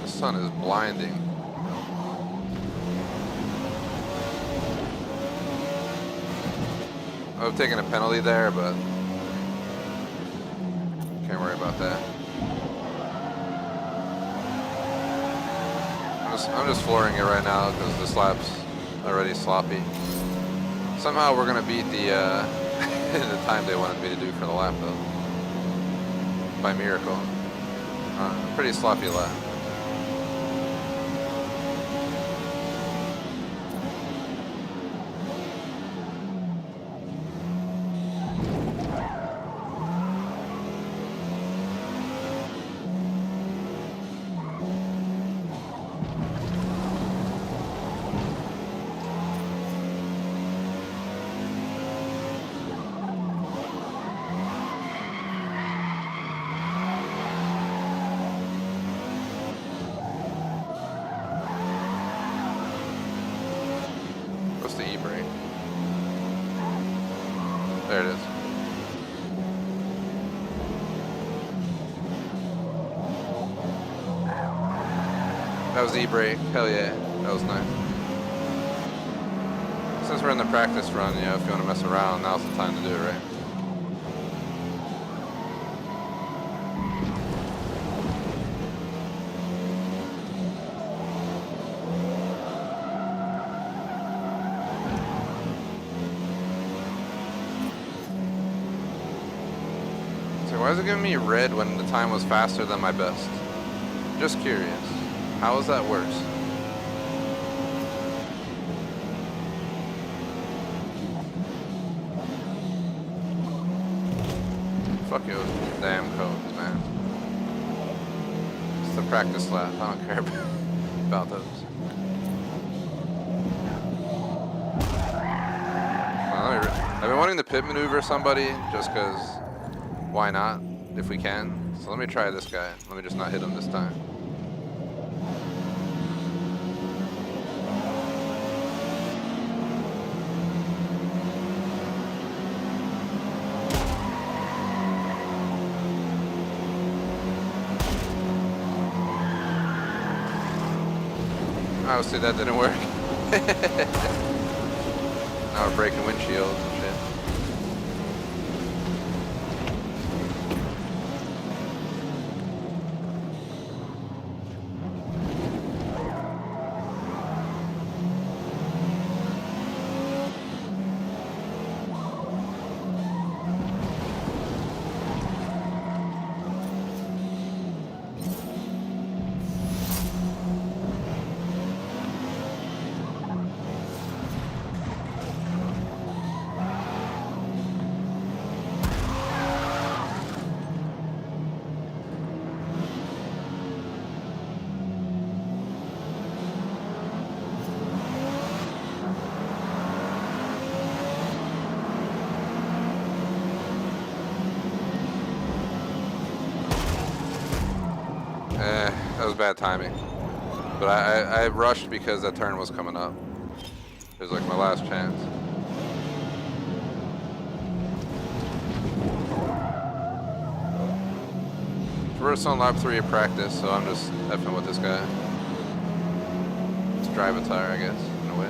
The sun is blinding. I've taken a penalty there, but can't worry about that. I'm just flooring it right now because this lap's already sloppy. Somehow we're gonna beat the the time they wanted me to do for the lap though, by miracle. Pretty sloppy lap. There it is. That was E-brake. Hell yeah. That was nice. Since we're in the practice run, you know, if you want to mess around, now's the time to do it, right? So why is it giving me red when the time was faster than my best? Just curious. How is that worse? Fuck you, damn codes, man. It's the practice lap. I don't care about those. I've been wanting to pit maneuver somebody just because why not if we can. So let me try this guy. Let me just not hit him this time. Obviously that didn't work. Now we're breaking windshields and shit. That was bad timing. But I rushed because that turn was coming up. It was like my last chance. We're just on lap 3 of practice, so I'm just effing with this guy. Let's drive a tire, I guess, in a way.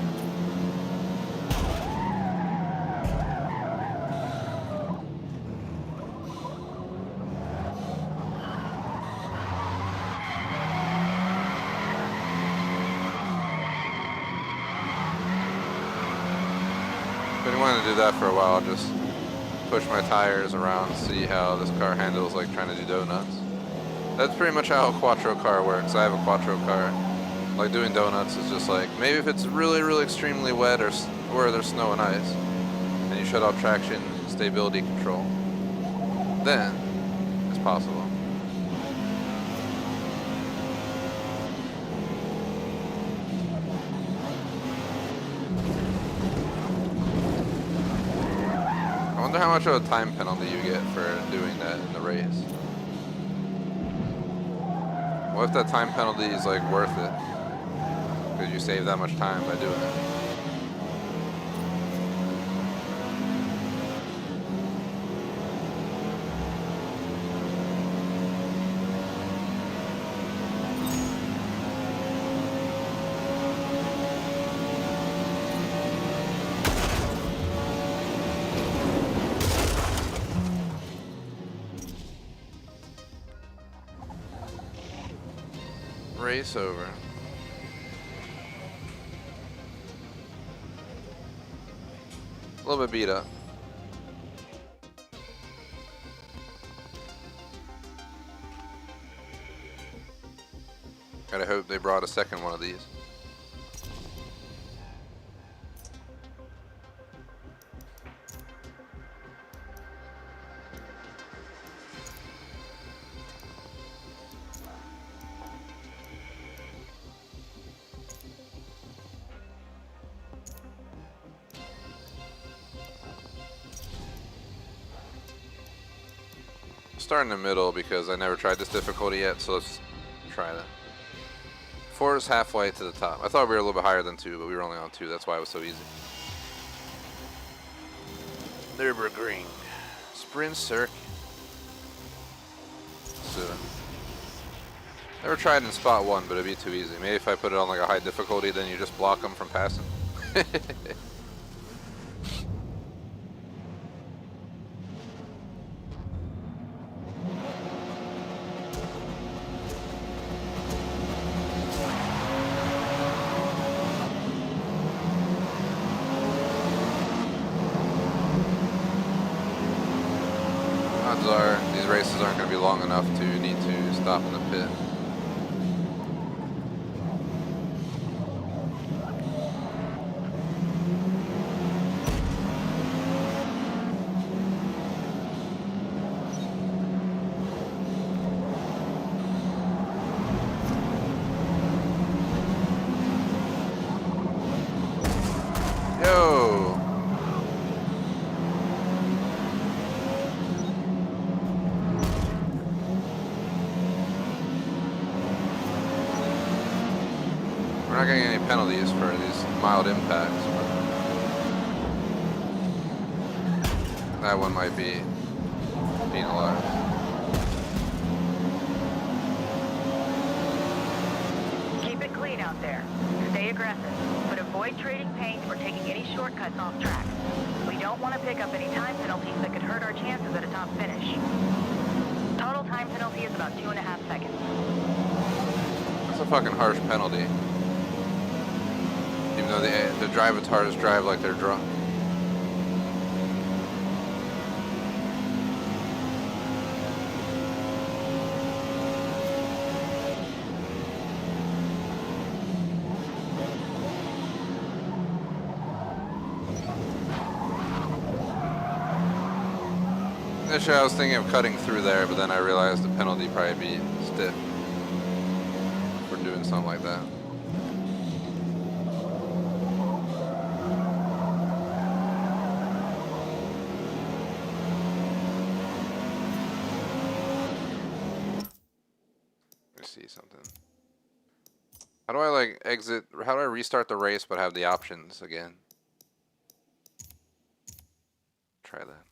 Been wanting to do that for a while, just push my tires around, see how this car handles like trying to do donuts. That's pretty much how a quattro car works. I have a quattro car. Like doing donuts is just like, maybe if it's really, really extremely wet or there's snow and ice, and you shut off traction, stability control, then it's possible. I wonder how much of a time penalty you get for doing that in the race. What if that time penalty is like worth it? Because you save that much time by doing it. Race over. A little bit beat up. Gotta hope they brought a second one of these. Start in the middle because I never tried this difficulty yet, so let's try that. 4 is halfway to the top. I thought we were a little bit higher than 2, but we were only on 2. That's why it was so easy. Nürburgring. Sprint Circuit. So, Never tried in spot 1, but it'd be too easy. Maybe if I put it on like a high difficulty, then you just block them from passing. Odds are these races aren't going to be long enough to need to stop in the pit. Yo! We're not getting any penalties for these mild impacts, but that one might be penalized. Keep it clean out there. Stay aggressive, but avoid trading paint or taking any shortcuts off track. We don't want to pick up any time penalties that could hurt our chances at a top finish. Total time penalty is about 2.5 seconds. That's a fucking harsh penalty. Even though the drivatars drive like they're drunk. Initially I was thinking of cutting through there, but then I realized the penalty would probably be stiff for doing something like that. See something. How do I like exit? How do I restart the race but have the options again? Try that.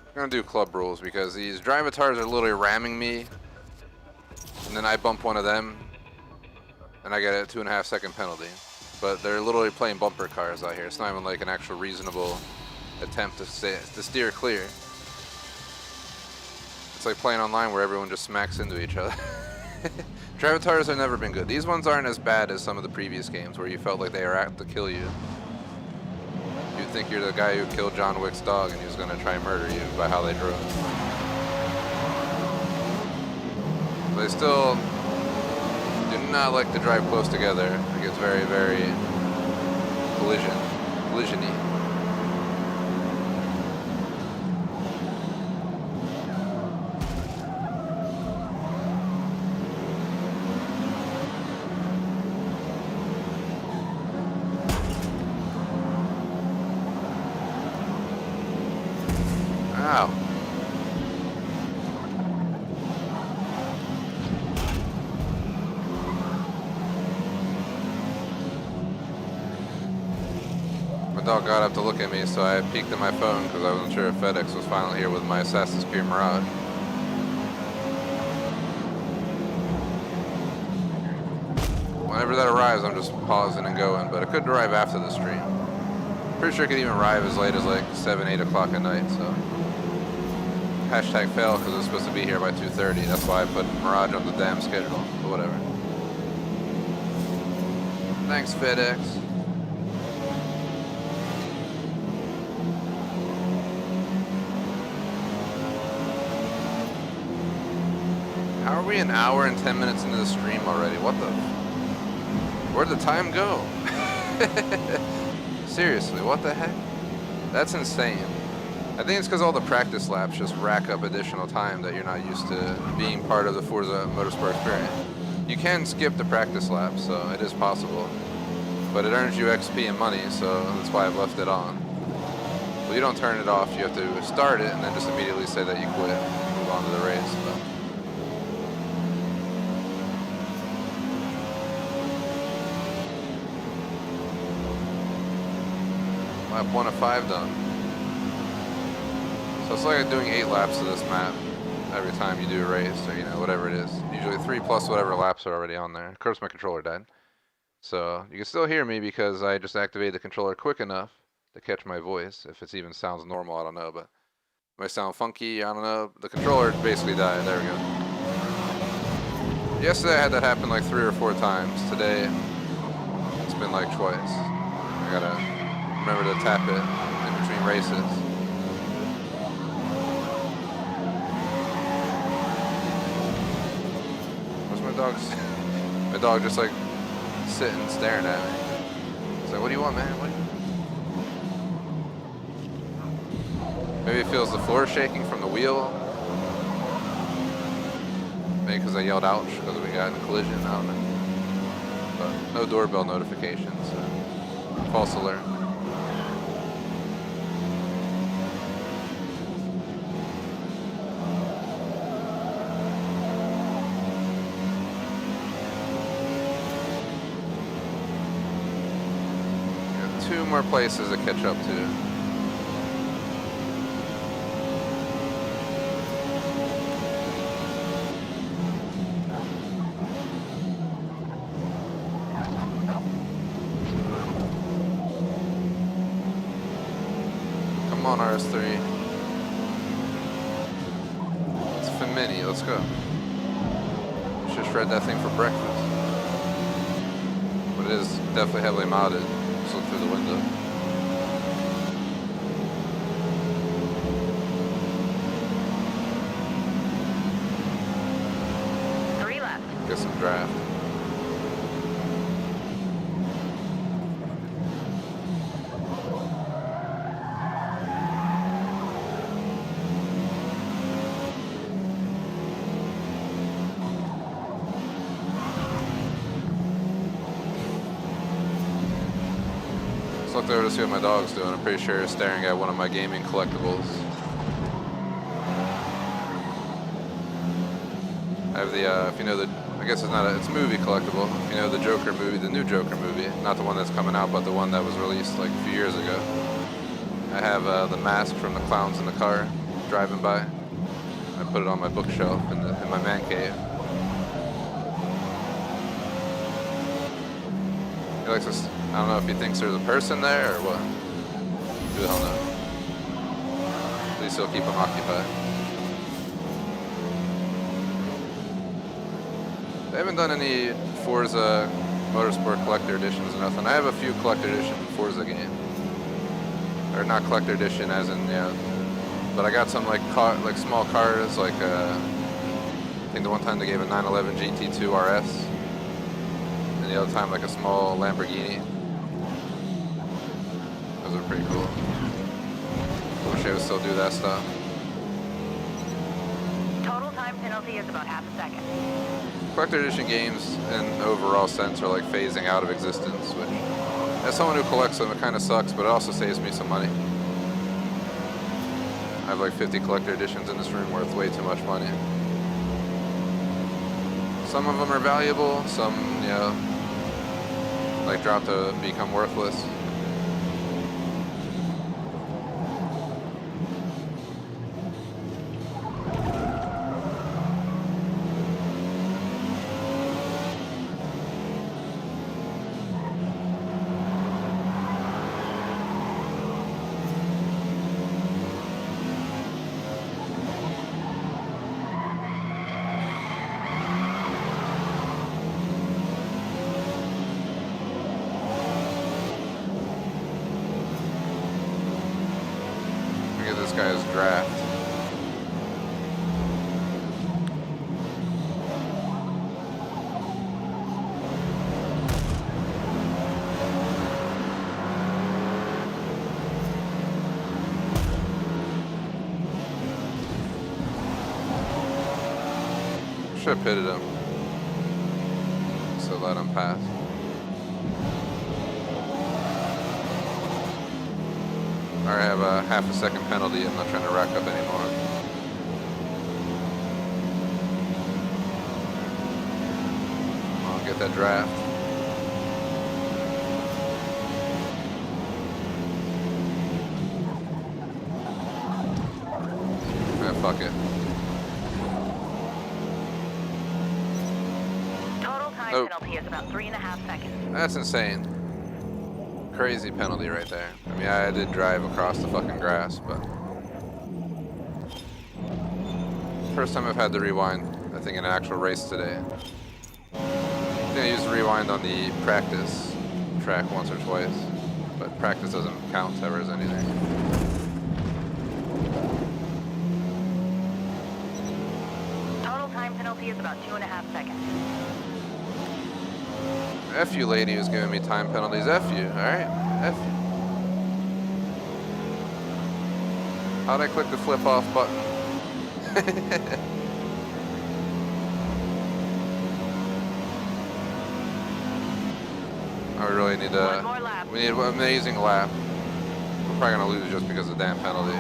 I'm gonna do club rules because these drivatars are literally ramming me, and then I bump one of them, and I get a 2.5 second penalty. But they're literally playing bumper cars out here. It's not even like an actual reasonable attempt to steer clear. It's like playing online where everyone just smacks into each other. Drivatars have never been good. These ones aren't as bad as some of the previous games where you felt like they were out to kill you. You'd think you're the guy who killed John Wick's dog and he was going to try and murder you by how they drove. But they still do not like to drive close together. It gets very, very collision-y. Ow. My dog got up to look at me, so I peeked at my phone because I wasn't sure if FedEx was finally here with my Assassin's Creed Mirage. Whenever that arrives, I'm just pausing and going, but it could arrive after the stream. Pretty sure it could even arrive as late as like 7, 8 o'clock at night, so. Hashtag fail because it was supposed to be here by 2:30. That's why I put Mirage on the damn schedule, but whatever. Thanks, FedEx. How are we an hour and 10 minutes into the stream already? What the? Where'd the time go? Seriously, what the heck? That's insane. I think it's because all the practice laps just rack up additional time that you're not used to being part of the Forza Motorsport experience. You can skip the practice laps, so it is possible. But it earns you XP and money, so that's why I've left it on. Well, you don't turn it off, you have to start it and then just immediately say that you quit and move on to the race. But lap 1 of 5 done. So it's like doing 8 laps of this map every time you do a race, or you know, whatever it is. Usually 3 plus whatever laps are already on there. Of course my controller died. So you can still hear me because I just activated the controller quick enough to catch my voice. If it even sounds normal, I don't know, but it might sound funky, I don't know. The controller basically died, there we go. Yesterday I had that happen like 3 or 4 times. Today, it's been like twice. I gotta remember to tap it in between races. What's my dog? My dog just like sitting, staring at me. It's like, what do you want, man? What do you... Maybe it feels the floor shaking from the wheel. Maybe because I yelled ouch because we got in a collision, I don't know. But no doorbell notifications, so false alert. Got 2 more places to catch up to. Come on, RS3. It's Femini, let's go. Should shred that thing for breakfast. But it is definitely heavily modded. Just look through the window. Three left. Get some draft. Looked over to see what my dog's doing. I'm pretty sure he's staring at one of my gaming collectibles. I have the, if you know the, I guess it's not a, it's a movie collectible. If you know the Joker movie, the new Joker movie, not the one that's coming out, but the one that was released like a few years ago. I have the mask from the clowns in the car driving by. I put it on my bookshelf in my man cave. He likes to, I don't know if he thinks there's a person there or what. Who the hell knows? At least he'll keep him occupied. They haven't done any Forza Motorsport collector editions or nothing. I have a few collector edition Forza games. Or not collector edition as in, yeah. But I got some like small cars, like I think the one time they gave a 911 GT2 RS. And the other time like a small Lamborghini. Those are pretty cool. Wish I would still do that stuff. Total time penalty is about half a second. Collector edition games in overall sense are like phasing out of existence, which as someone who collects them, it kind of sucks, but it also saves me some money. I have like 50 collector editions in this room worth way too much money. Some of them are valuable, some, you know, like drop to become worthless. This guy's draft. Should have pitted him. So let him pass. I have a half a second penalty. I'm not trying to rack up anymore. I'll get that draft. fuck it. Total time Oh. penalty is about 3.5 seconds. That's insane. Crazy penalty right there. I mean, I did drive across the fucking grass, but first time I've had to rewind, I think, in an actual race today. I think I used to rewind on the practice track once or twice, but practice doesn't count ever as anything. Total time penalty is about 2.5 seconds. F you, lady who's giving me time penalties. F you, alright? F you. How'd I click the flip off button? I really need One more lap. we need an amazing lap. We're probably gonna lose just because of the damn penalty.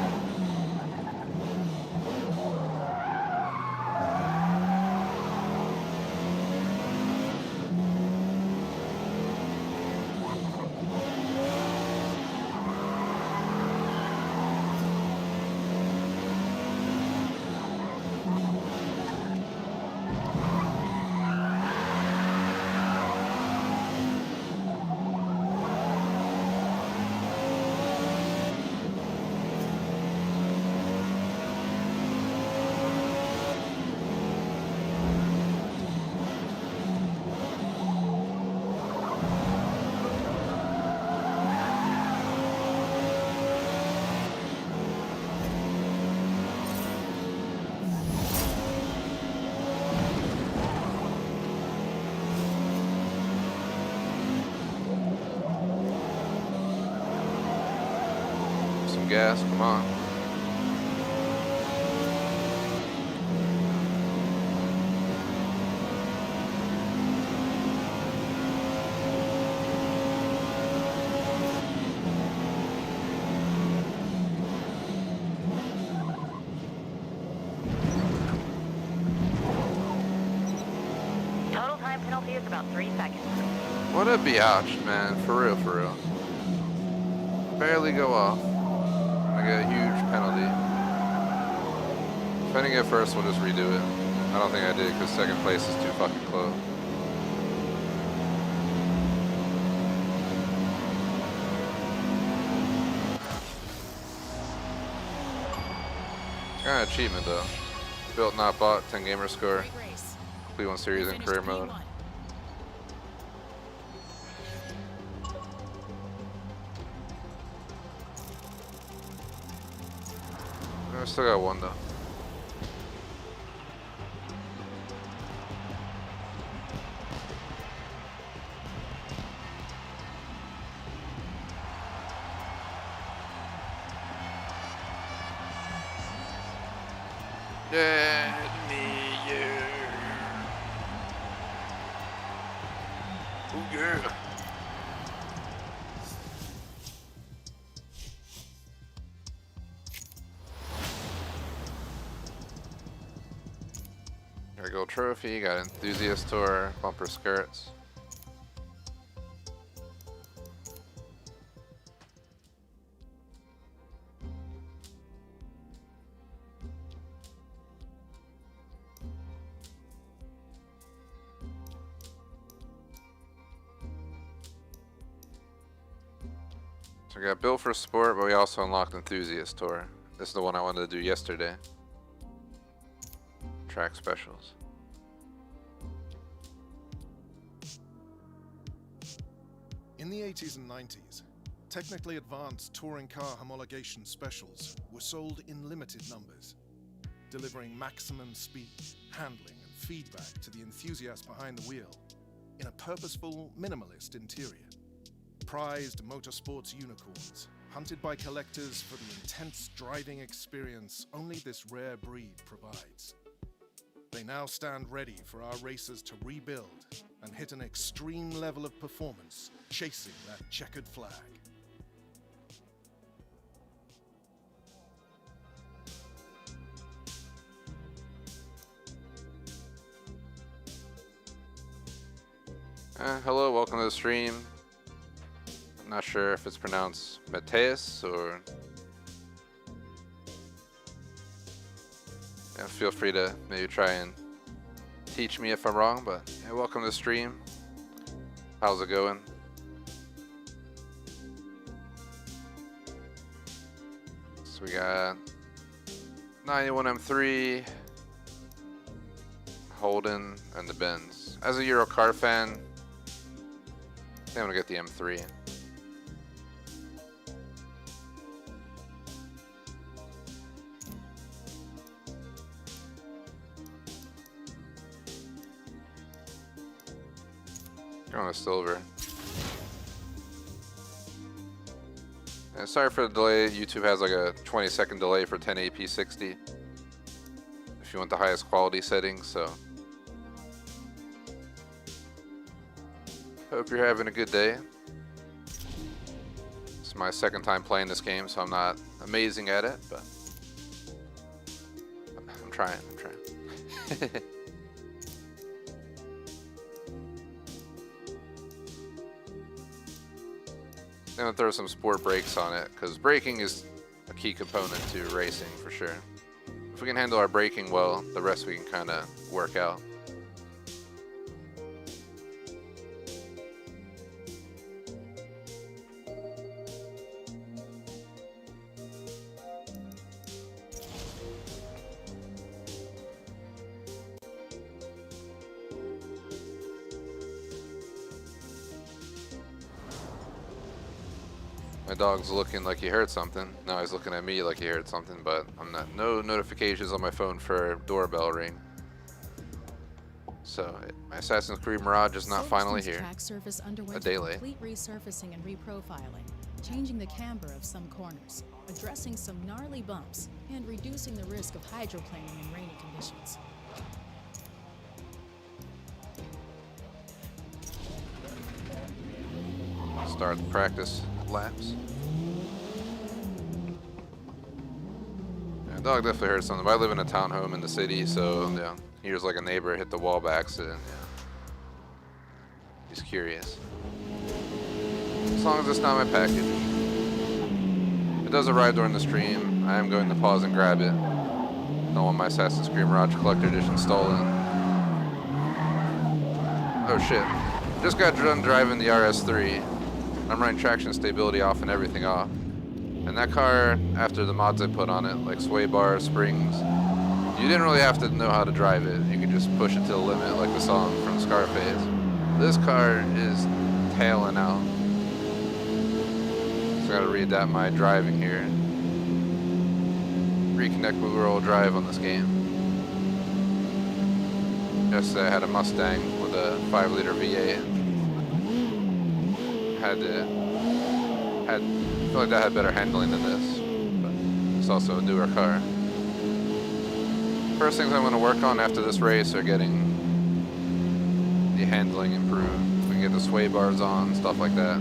Gas, come on. Total time penalty is about 3 seconds. What a biatch, man. For real, for real. Barely go off. I get a huge penalty. If I didn't get first, we'll just redo it. I don't think I did because second place is too fucking close. It's kind of achievement though. Built not bought, 10 gamer score. Great race. Complete 1 series in Finished career mode. P1. I still got 1 though. Yeah, oh yeah. There we go, trophy, got enthusiast tour, bumper skirts. So we got built for sport, but we also unlocked enthusiast tour. This is the one I wanted to do yesterday. Track specials. In the 80s and 90s, technically advanced touring car homologation specials were sold in limited numbers, delivering maximum speed, handling, and feedback to the enthusiast behind the wheel in a purposeful, minimalist interior. Prized motorsports unicorns, hunted by collectors for the intense driving experience only this rare breed provides. They now stand ready for our racers to rebuild and hit an extreme level of performance, chasing that checkered flag. Hello, welcome to the stream. I'm not sure if it's pronounced Mateus or feel free to maybe try and teach me if I'm wrong, but yeah, welcome to the stream. How's it going? So we got 91 M3, Holden, and the Benz. As a Euro car fan, I think I'm gonna get the M3. Going to silver. And sorry for the delay. YouTube has like a 20-second delay for 1080p 60 if you want the highest quality settings. So hope you're having a good day. It's my second time playing this game, so I'm not amazing at it, but I'm trying. I'm gonna throw some sport brakes on it, because braking is a key component to racing for sure. If we can handle our braking well, the rest we can kind of work out. My dog's looking like he heard something. Now he's looking at me like he heard something, but I'm not. No notifications on my phone for doorbell ring. So my Assassin's Creed Mirage is not finally here. Track surface underwent A day late. complete resurfacing and reprofiling, changing the camber of some corners, addressing some gnarly bumps, and reducing the risk of hydroplaning in rainy conditions. Start the practice laps. Yeah, dog definitely heard something. But I live in a townhome in the city, so yeah, here's like a neighbor hit the wall by accident. Yeah, he's curious. As long as it's not my package. If it does arrive during the stream, I am going to pause and grab it. Don't want my Assassin's Creed Mirage Collector Edition stolen. Oh shit! Just got done driving the RS3. I'm running traction stability off and everything off. And that car, after the mods I put on it, like sway bars, springs, you didn't really have to know how to drive it. You could just push it to the limit like the song from Scarface. This car is tailing out. So I gotta readapt my driving here. Reconnect with real drive on this game. Yesterday I had a Mustang with a 5-liter V8. I feel like that had better handling than this, but it's also a newer car. First things I'm going to work on after this race are getting the handling improved. We can get the sway bars on, stuff like that.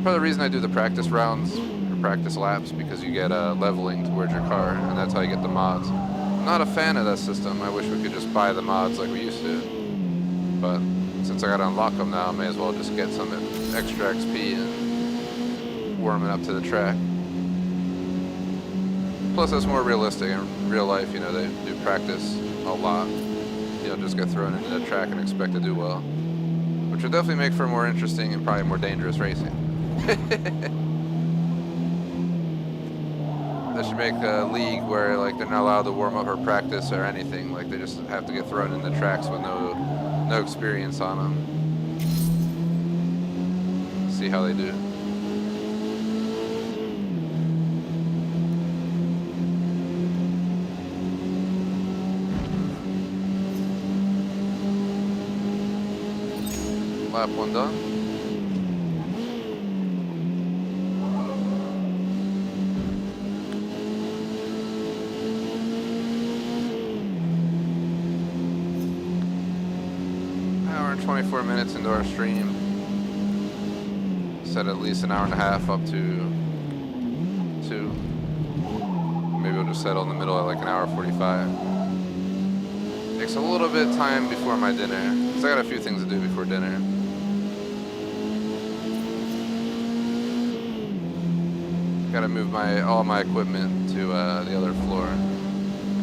Part of the reason I do the practice rounds, or practice laps, because you get leveling towards your car, and that's how you get the mods. I'm not a fan of that system. I wish we could just buy the mods like we used to, but since I got to unlock them now, I may as well just get some extra XP and warm it up to the track. Plus, it's more realistic. In real life, you know, they do practice a lot. You don't just get thrown into the track and expect to do well. Which would definitely make for more interesting and probably more dangerous racing. They should make a league where like they're not allowed to warm up or practice or anything. Like they just have to get thrown in the tracks with no experience on them. See how they do. Lap 1 done. Hour and 24 minutes into our stream. Set at least an hour and a half up to 2. Maybe we'll just settle in the middle at like an hour 45. Takes a little bit of time before my dinner, because I got a few things to do before dinner. Gotta move all my equipment to the other floor.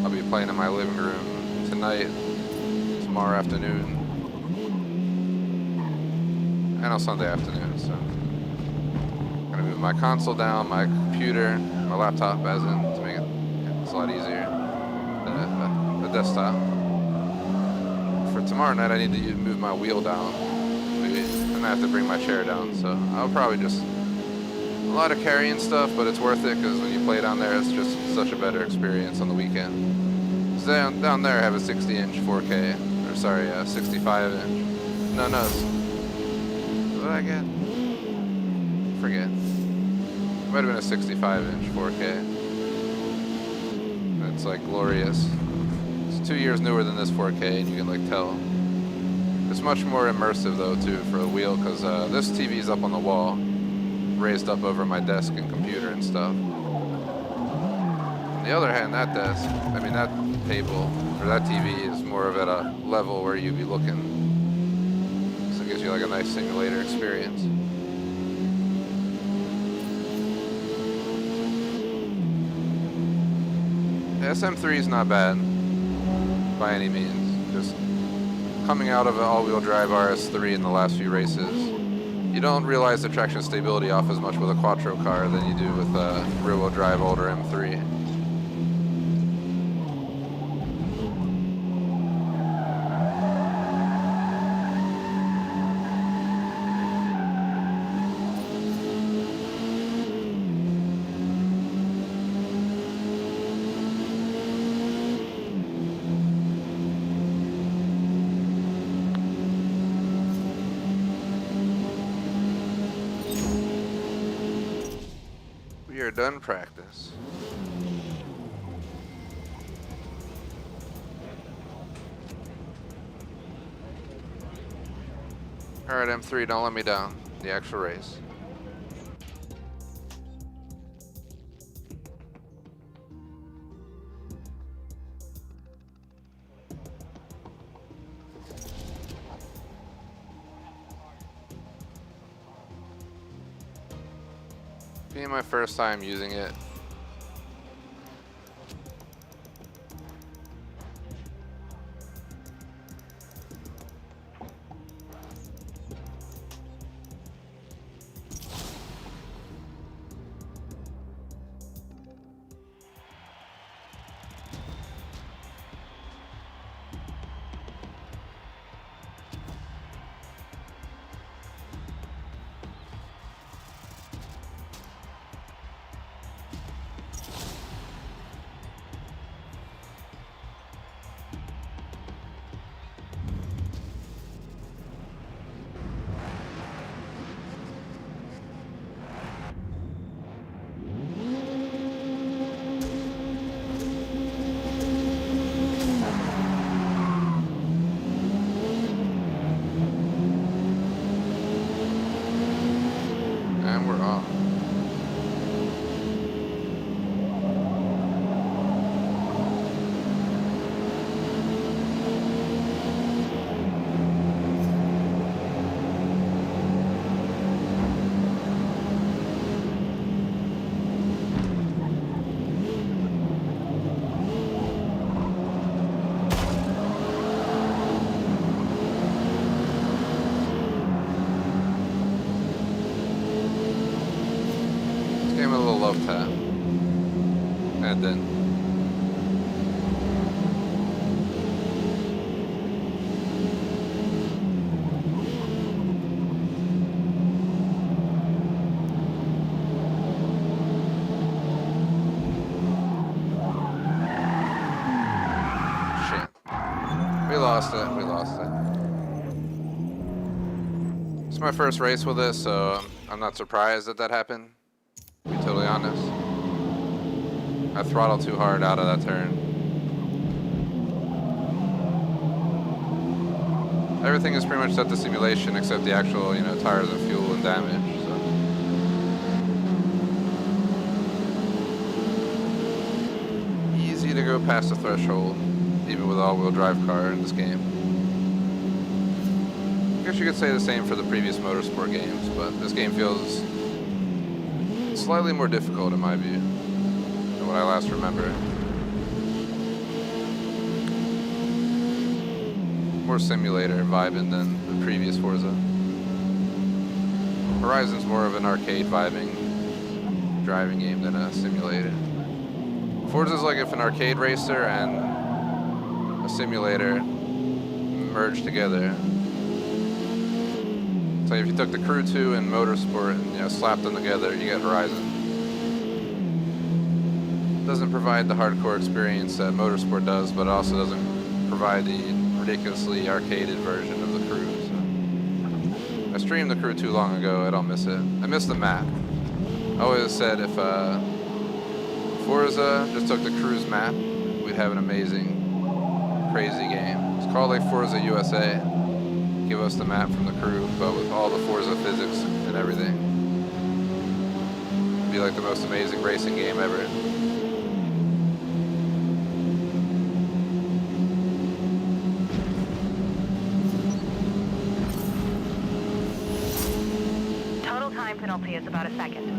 I'll be playing in my living room tonight, tomorrow afternoon, and on Sunday afternoon. So I'm gonna move my console down, my computer, my laptop as in, to make it it's a lot easier than the desktop. For tomorrow night, I need to move my wheel down. And I have to bring my chair down, so I'll probably just a lot of carrying stuff, but it's worth it because when you play down there, it's just such a better experience on the weekend. So down there, I have a 60-inch 4K, or sorry, 65-inch. No, what did I get? Forget. It might have been a 65-inch 4K. It's like glorious. It's 2 years newer than this 4K, and you can like tell. It's much more immersive though too for the wheel, because this TV is up on the wall, raised up over my desk and computer and stuff. On the other hand, that desk, I mean that table, or that TV is more of at a level where you'd be looking. So it gives you like a nice simulator experience. The SM3 is not bad by any means. Just coming out of an all-wheel drive RS3 in the last few races, you don't realize the traction stability off as much with a quattro car than you do with a rear-wheel drive older M3. We are done practice. Alright, M3, don't let me down. The actual race. Being my first time using it. And we're off. Gave him a little love tap. And then. Shit. We lost it. We lost it. It's my first race with this, so I'm not surprised that that happened. To be totally honest. I throttled too hard out of that turn. Everything is pretty much set to simulation except the actual, tires and fuel and damage. So easy to go past the threshold, even with an all-wheel drive car in this game. I guess you could say the same for the previous motorsport games, but this game feels slightly more difficult in my view than what I last remember. more simulator vibing than the previous Forza. Horizon's more of an arcade vibing driving game than a simulator. Forza's like if an arcade racer and a simulator merged together. So if you took the Crew 2 and Motorsport and slapped them together, you get Horizon. It doesn't provide the hardcore experience that Motorsport does, but it also doesn't provide the ridiculously arcaded version of the Crew. So I streamed the Crew 2 long ago. I don't miss it. I miss the map. I always said if Forza just took the Crew's map, we'd have an amazing, crazy game. It's called like Forza USA. Give us the map from the Crew, but with all the Forza physics and everything. It'd be like the most amazing racing game ever. Total time penalty is about a second.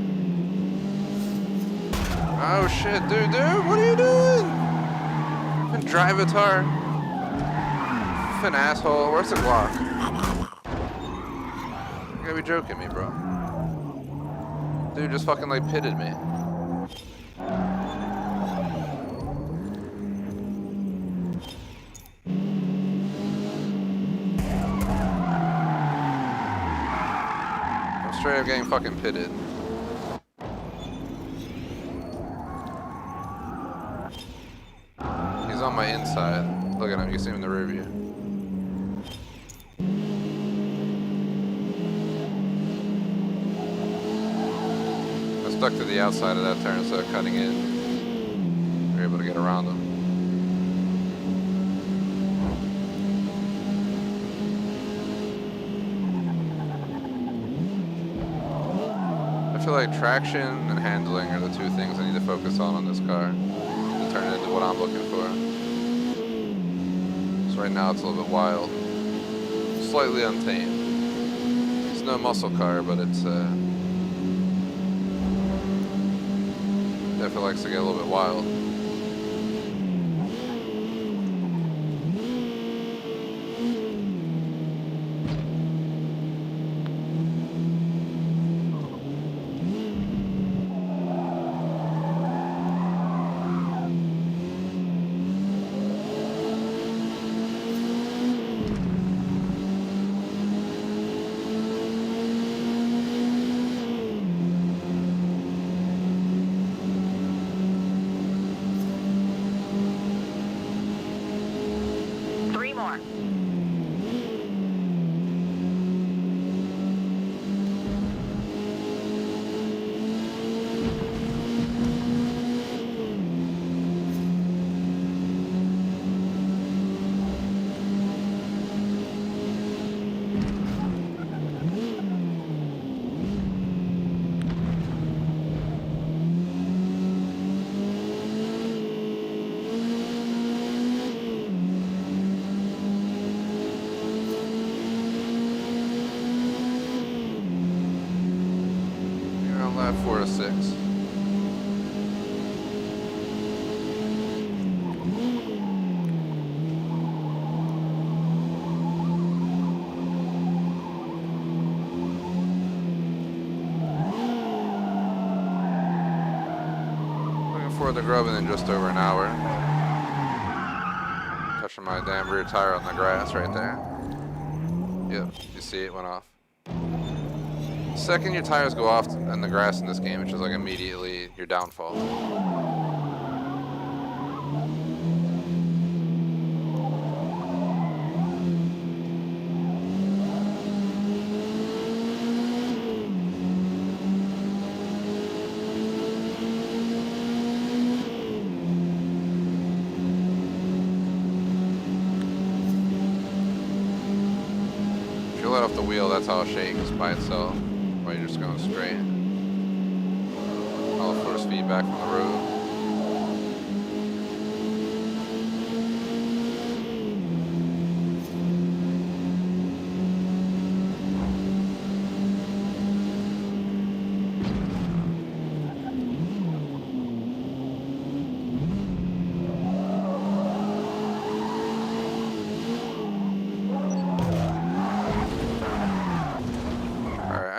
Oh shit, dude, what are you doing? Fucking drive a tar. An asshole. Where's the Glock? You gotta be joking me, bro. Dude just fucking like pitted me. I'm straight up getting fucking pitted. He's on my inside. Look at him, you see him in the rear view. Stuck to the outside of that turn, so cutting in, we're able to get around them. I feel like traction and handling are the two things I need to focus on this car to turn it into what I'm looking for. So right now it's a little bit wild, slightly untamed. It's no muscle car, but it's definitely likes to get a little bit wild. Lap 4 to 6. Looking forward to grubbing in just over an hour. Touching my damn rear tire on the grass right there. Yep, you see it went off. Second your tires go off in the grass in this game, which is like immediately your downfall. If you let off the wheel, that's how it shakes by itself. While you're just going straight. All force feedback from the road.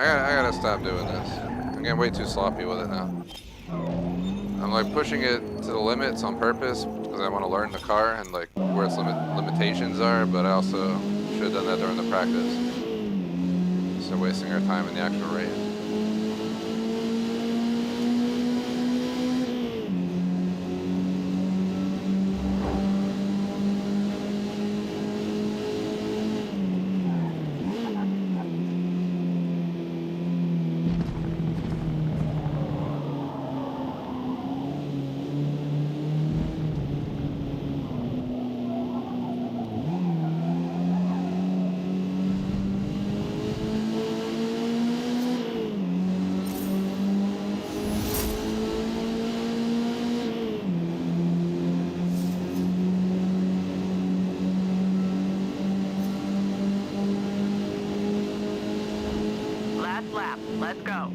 I gotta stop doing this. I'm getting way too sloppy with it now. I'm like pushing it to the limits on purpose because I want to learn the car and like where its limitations are, but I also should have done that during the practice. So wasting our time in the actual race. Last lap. Let's go.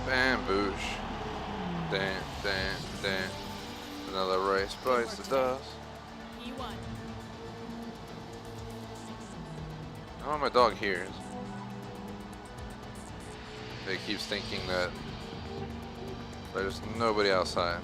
Bam, boosh. Dan, dan, dan. Another race bites the dust. E1. I want my dog hears. They keeps thinking that there's nobody outside.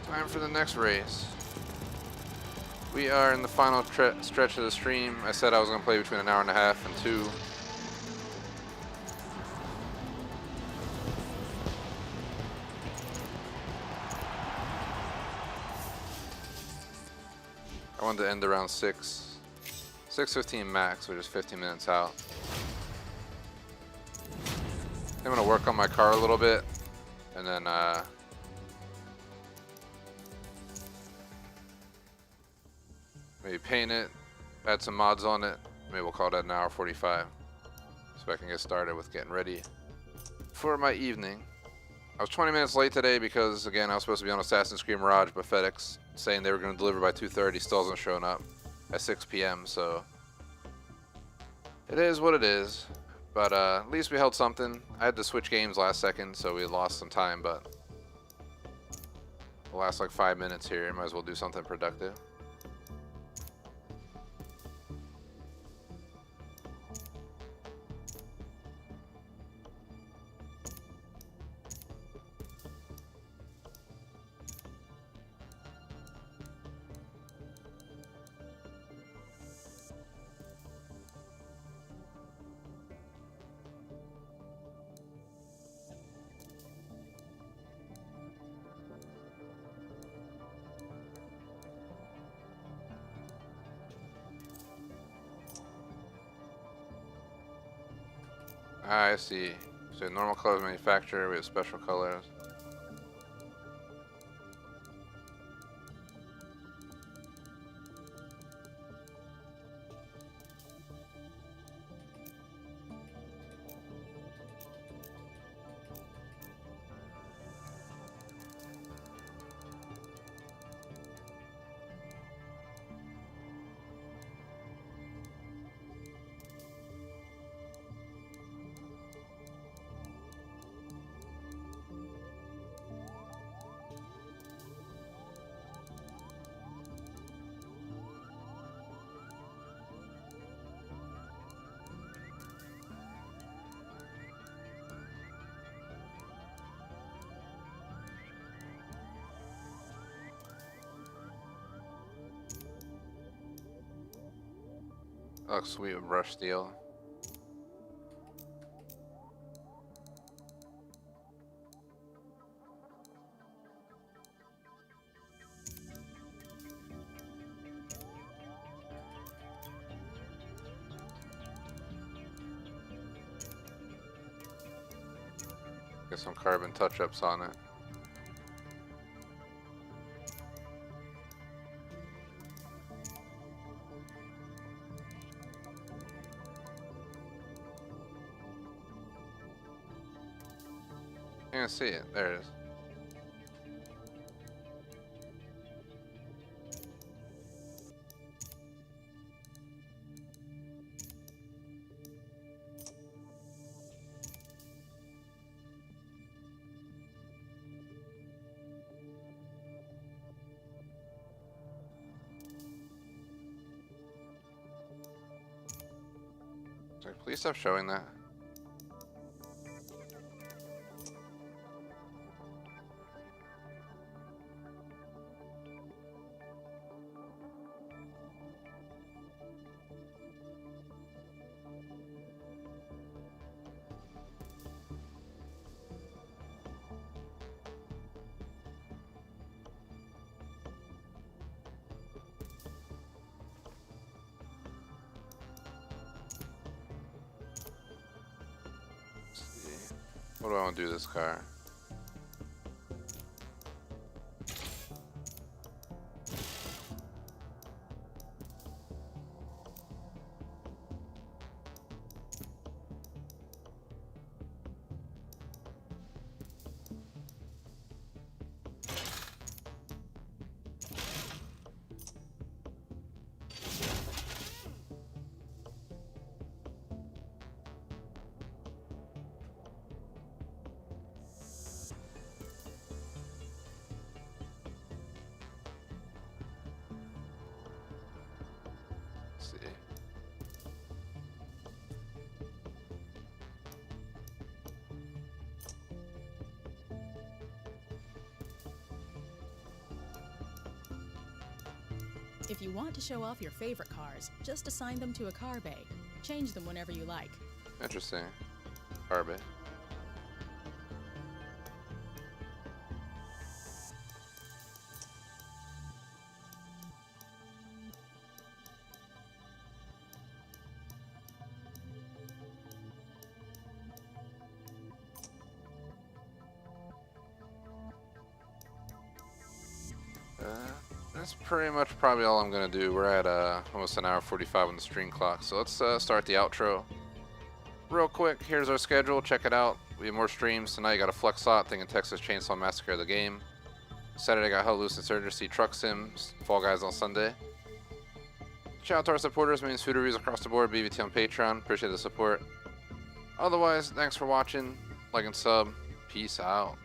Time for the next race. We are in the final stretch of the stream. I said I was going to play between an hour and a half and 2. I wanted to end around 6:15 max, which is 15 minutes out. I'm going to work on my car a little bit, and then maybe paint it, add some mods on it. Maybe we'll call that an hour 45. So I can get started with getting ready for my evening. I was 20 minutes late today because, again, I was supposed to be on Assassin's Creed Mirage, but FedEx saying they were going to deliver by 2:30 still hasn't shown up at 6 p.m. So it is what it is. But at least we held something. I had to switch games last second, so we lost some time, but the last like 5 minutes here, might as well do something productive. I see. So normal colors manufacturer, we have special colors. Looks sweet with brush steel. Get some carbon touch-ups on it. I see it. There it is. Sorry, please stop showing that. What do I want to do with this car? See. If you want to show off your favorite cars, just assign them to a car bay. Change them whenever you like. Interesting. Carbon. That's pretty much probably all I'm gonna do. We're at almost an hour 45 on the stream clock, so let's start the outro. Real quick, here's our schedule. Check it out. We have more streams tonight. Got a Flex Slot thing in Texas Chainsaw Massacre the game. Saturday got Hell Loose Insurgency, Truck Sims, Fall Guys on Sunday. Shout out to our supporters, means food reviews across the board, BVT on Patreon. Appreciate the support. Otherwise, thanks for watching. Like and sub. Peace out.